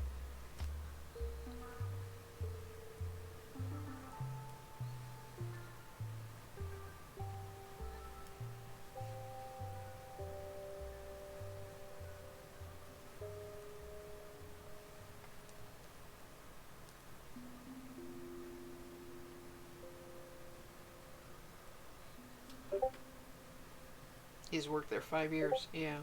He's worked there 5 years, yeah.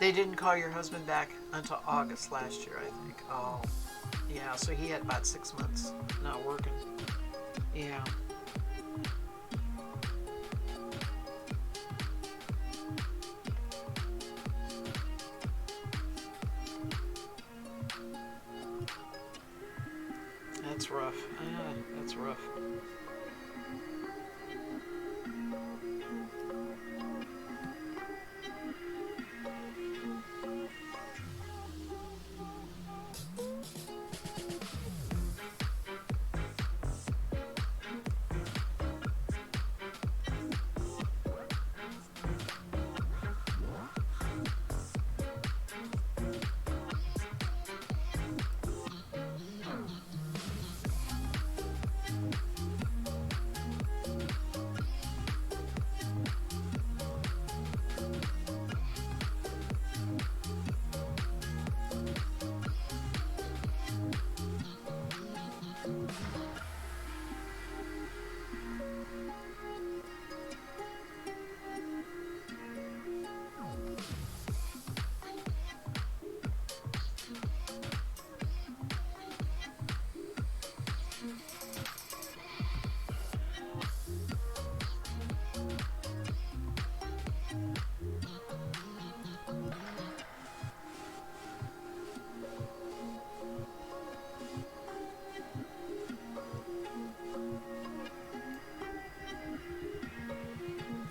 They didn't call your husband back until August last year, I think. Oh, yeah. So he had about 6 months not working. Yeah. That's rough. That's rough.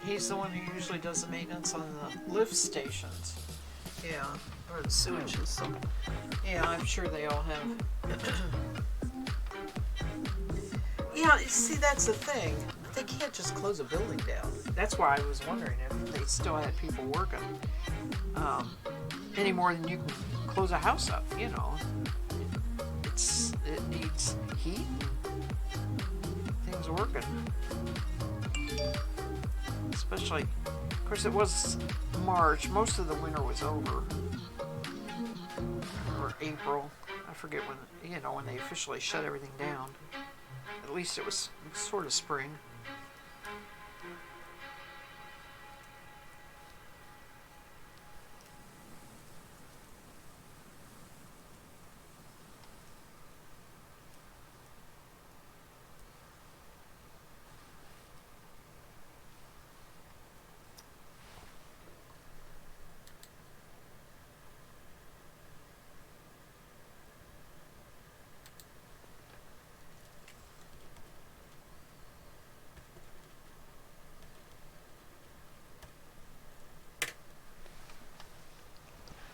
He's the one who usually does the maintenance on the lift stations. Yeah, or the sewage and stuff. Yeah, I'm sure they all have. Yeah, see, that's the thing. They can't just close a building down. That's why I was wondering if they still had people working. Any more than you can close a house up, you know. It needs heat and things working. Especially, of course, it was March. Most of the winter was over. Or April. I forget when they officially shut everything down. At least it was sort of spring.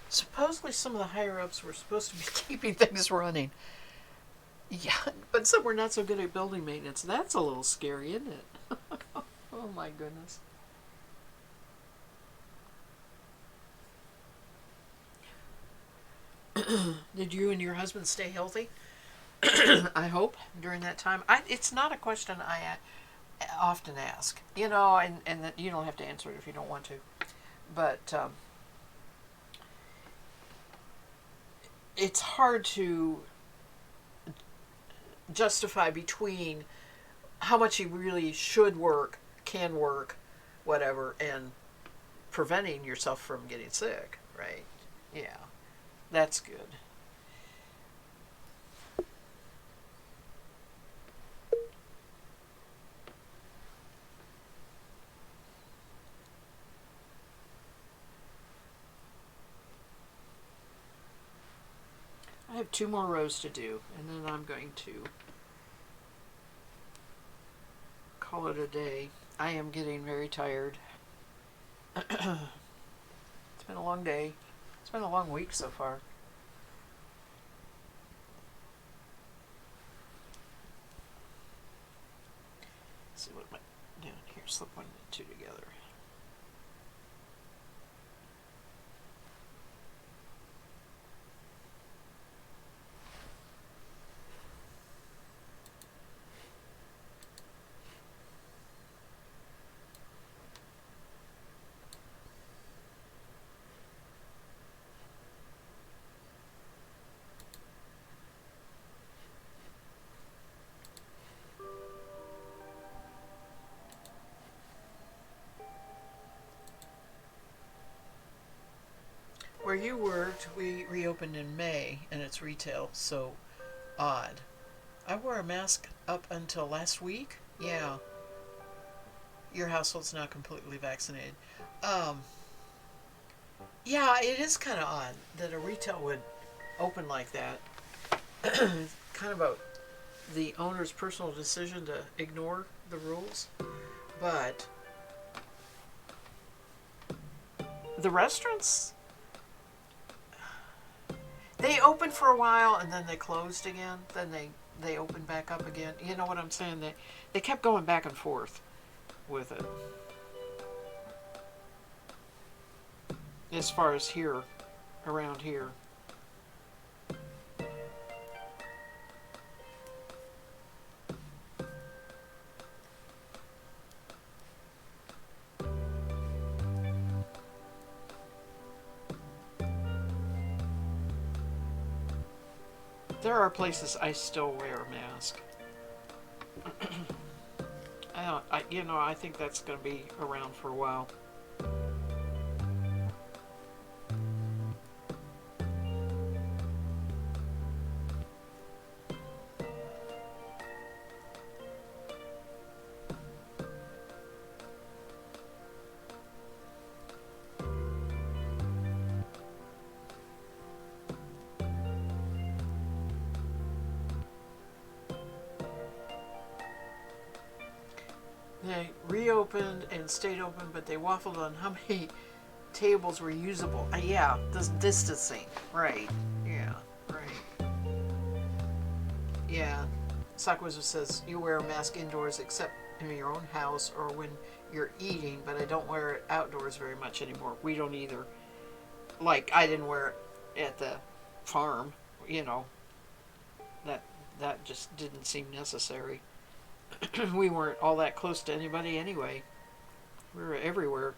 Supposedly some of the higher ups were supposed to be keeping things running. Yeah, but some were not so good at building maintenance. That's a little scary, isn't it? Oh my goodness. Did you and your husband stay healthy? I hope during that time. It's not a question I often ask, and that you don't have to answer it if you don't want to. But it's hard to justify between how much you really should work, can work, whatever, and preventing yourself from getting sick, right? Yeah, that's good. I have 2 more rows to do, and then I'm going to call it a day. I am getting very tired. It's been a long day. It's been a long week so far. Let's see what am I doing here. Slip 1 and 2 together. you worked, we reopened in May, and it's retail, so odd. I wore a mask up until last week. Yeah. Your household's not completely vaccinated. Um, yeah, it is kind of odd that a retail would open like that. Kind of the owner's personal decision to ignore the rules. But the restaurants, they opened for a while and then they closed again. Then they opened back up again. You know what I'm saying? They kept going back and forth with it. As far as here, around here. There are places I still wear a mask. I think that's going to be around for a while. They reopened and stayed open, but they waffled on how many tables were usable. Yeah, this distancing. Right. Yeah, right. Yeah. Sockwizer says you wear a mask indoors except in your own house or when you're eating, but I don't wear it outdoors very much anymore. We don't either. Like, I didn't wear it at the farm, That just didn't seem necessary. We weren't all that close to anybody anyway. We were everywhere.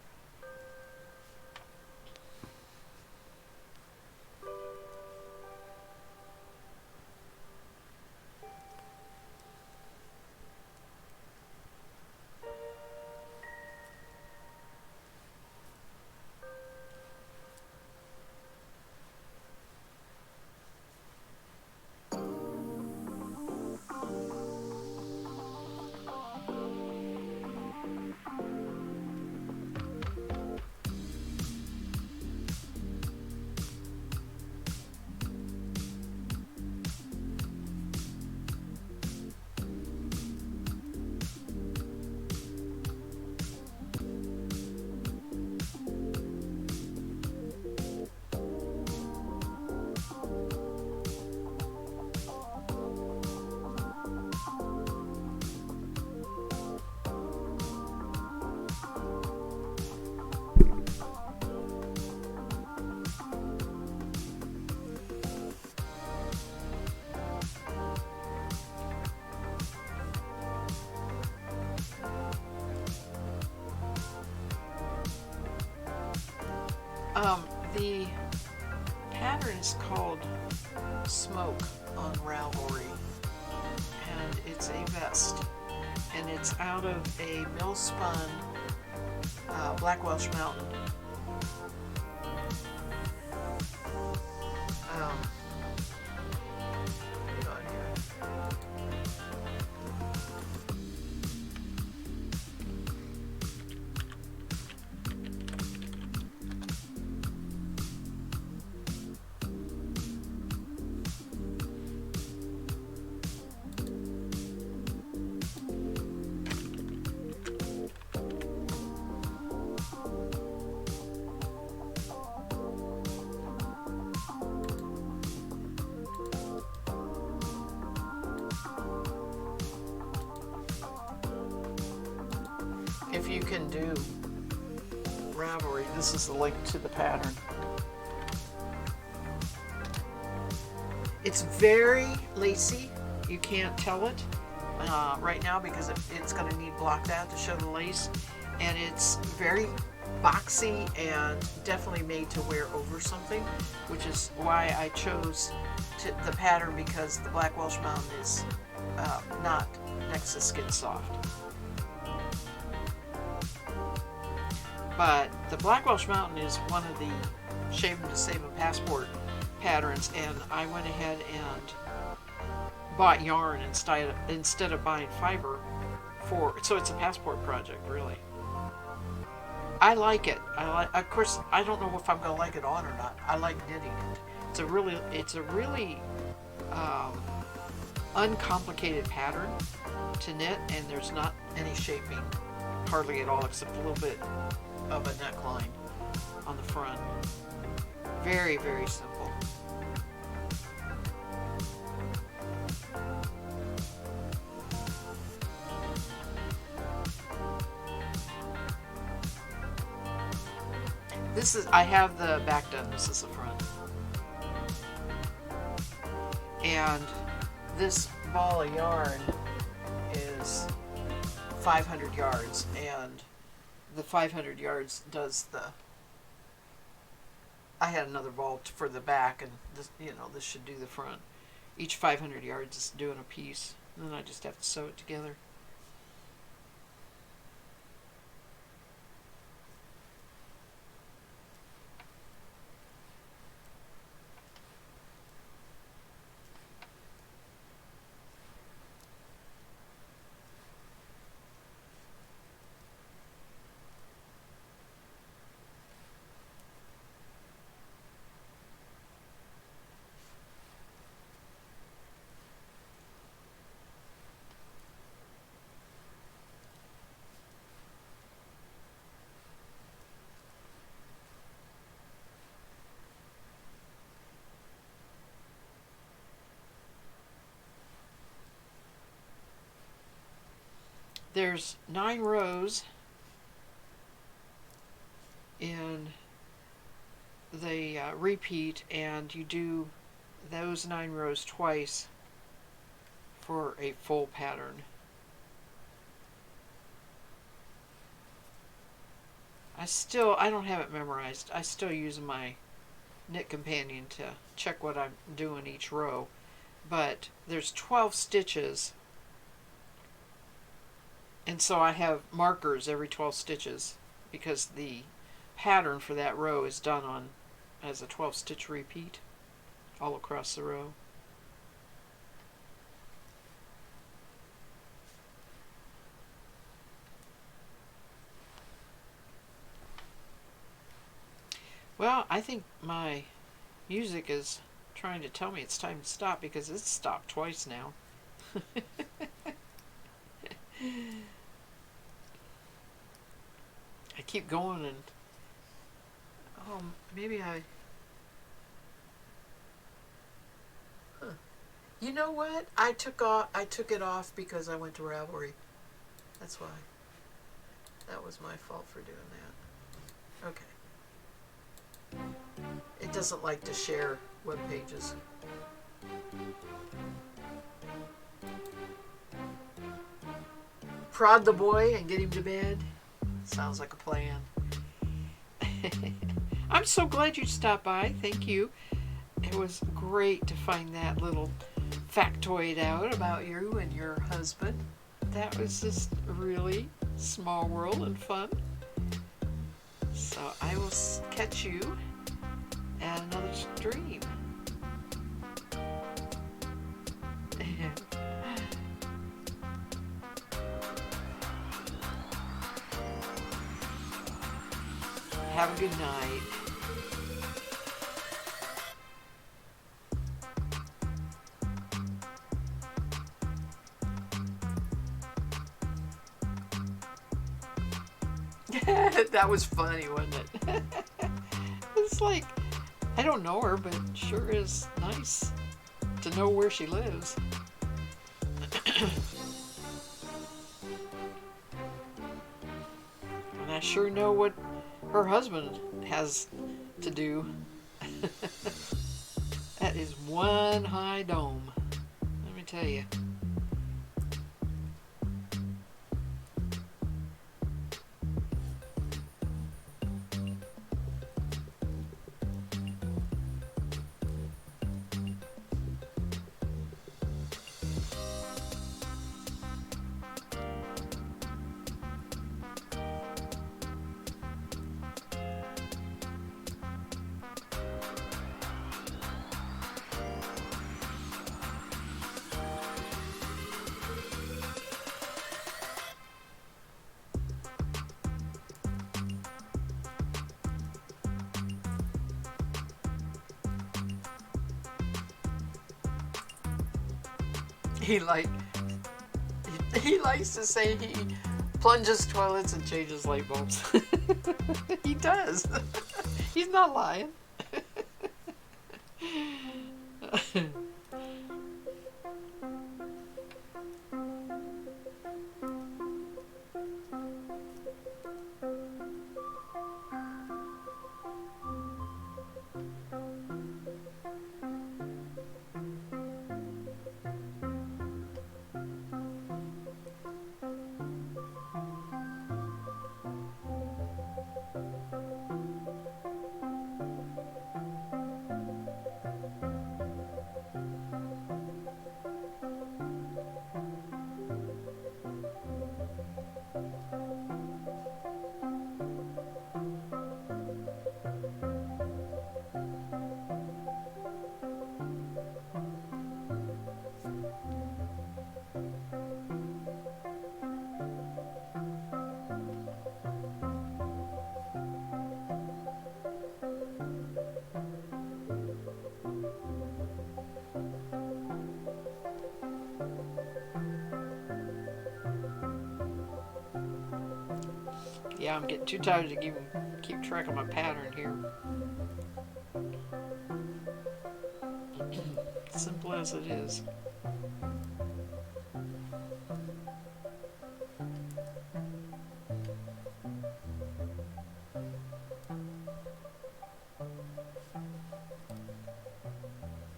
The pattern is called Smoke on Ravelry, and it's a vest, and it's out of a mill-spun Black Welsh Mountain. Hang on here. If you can do Ravelry, this is the link to the pattern. It's very lacy. You can't tell it right now because it's going to need blocked out to show the lace. And it's very boxy and definitely made to wear over something, which is why I chose the pattern, because the Black Welsh Mountain is not next to Skin Soft. But the Black Welsh Mountain is one of the Shaving to Save a Passport patterns, and I went ahead and bought yarn instead of buying fiber so it's a passport project, really. I like it. Of course, I don't know if I'm going to like it on or not. I like knitting it. It's a really um, uncomplicated pattern to knit, and there's not any shaping hardly at all, except a little bit of a neckline on the front. Very, very simple. I have the back done, this is the front. And this ball of yarn is 500 yards, and the 500 yards does I had another ball for the back, and this should do the front. Each 500 yards is doing a piece, and then I just have to sew it together. There's 9 rows, and they repeat, and you do those 9 rows twice for a full pattern. I don't have it memorized. I still use my Knit Companion to check what I'm doing each row, but there's 12 stitches, and so I have markers every 12 stitches because the pattern for that row is done as a 12 stitch repeat all across the row. Well, I think my music is trying to tell me it's time to stop because it's stopped twice now. I keep going, and maybe you know what? I took it off because I went to Ravelry. That's why. That was my fault for doing that. Okay. It doesn't like to share web pages. Prod the boy and get him to bed. Sounds like a plan. I'm so glad you stopped by. Thank you. It was great to find that little factoid out about you and your husband. That was just really small world and fun. So I will catch you at another stream. Have a good night. That was funny, wasn't it? It's like, I don't know her, but sure is nice to know where she lives. And I sure know what her husband has to do. That is one high dome, let me tell you. he like he likes to say he plunges toilets and changes light bulbs. He does. He's not lying. Yeah, I'm getting too tired to even keep track of my pattern here. Simple as it is.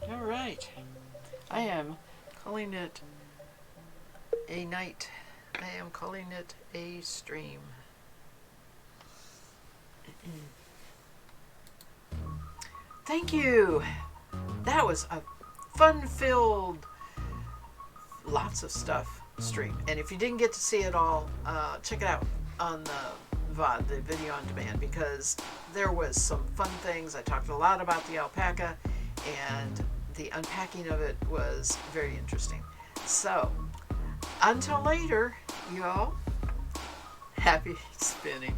All right. I am calling it a night. I am calling it a stream. Thank you. That was a fun-filled, lots of stuff stream. And if you didn't get to see it all, check it out on the VOD, the video on demand, because there was some fun things. I talked a lot about the alpaca, and the unpacking of it was very interesting. So, until later, y'all, happy spinning.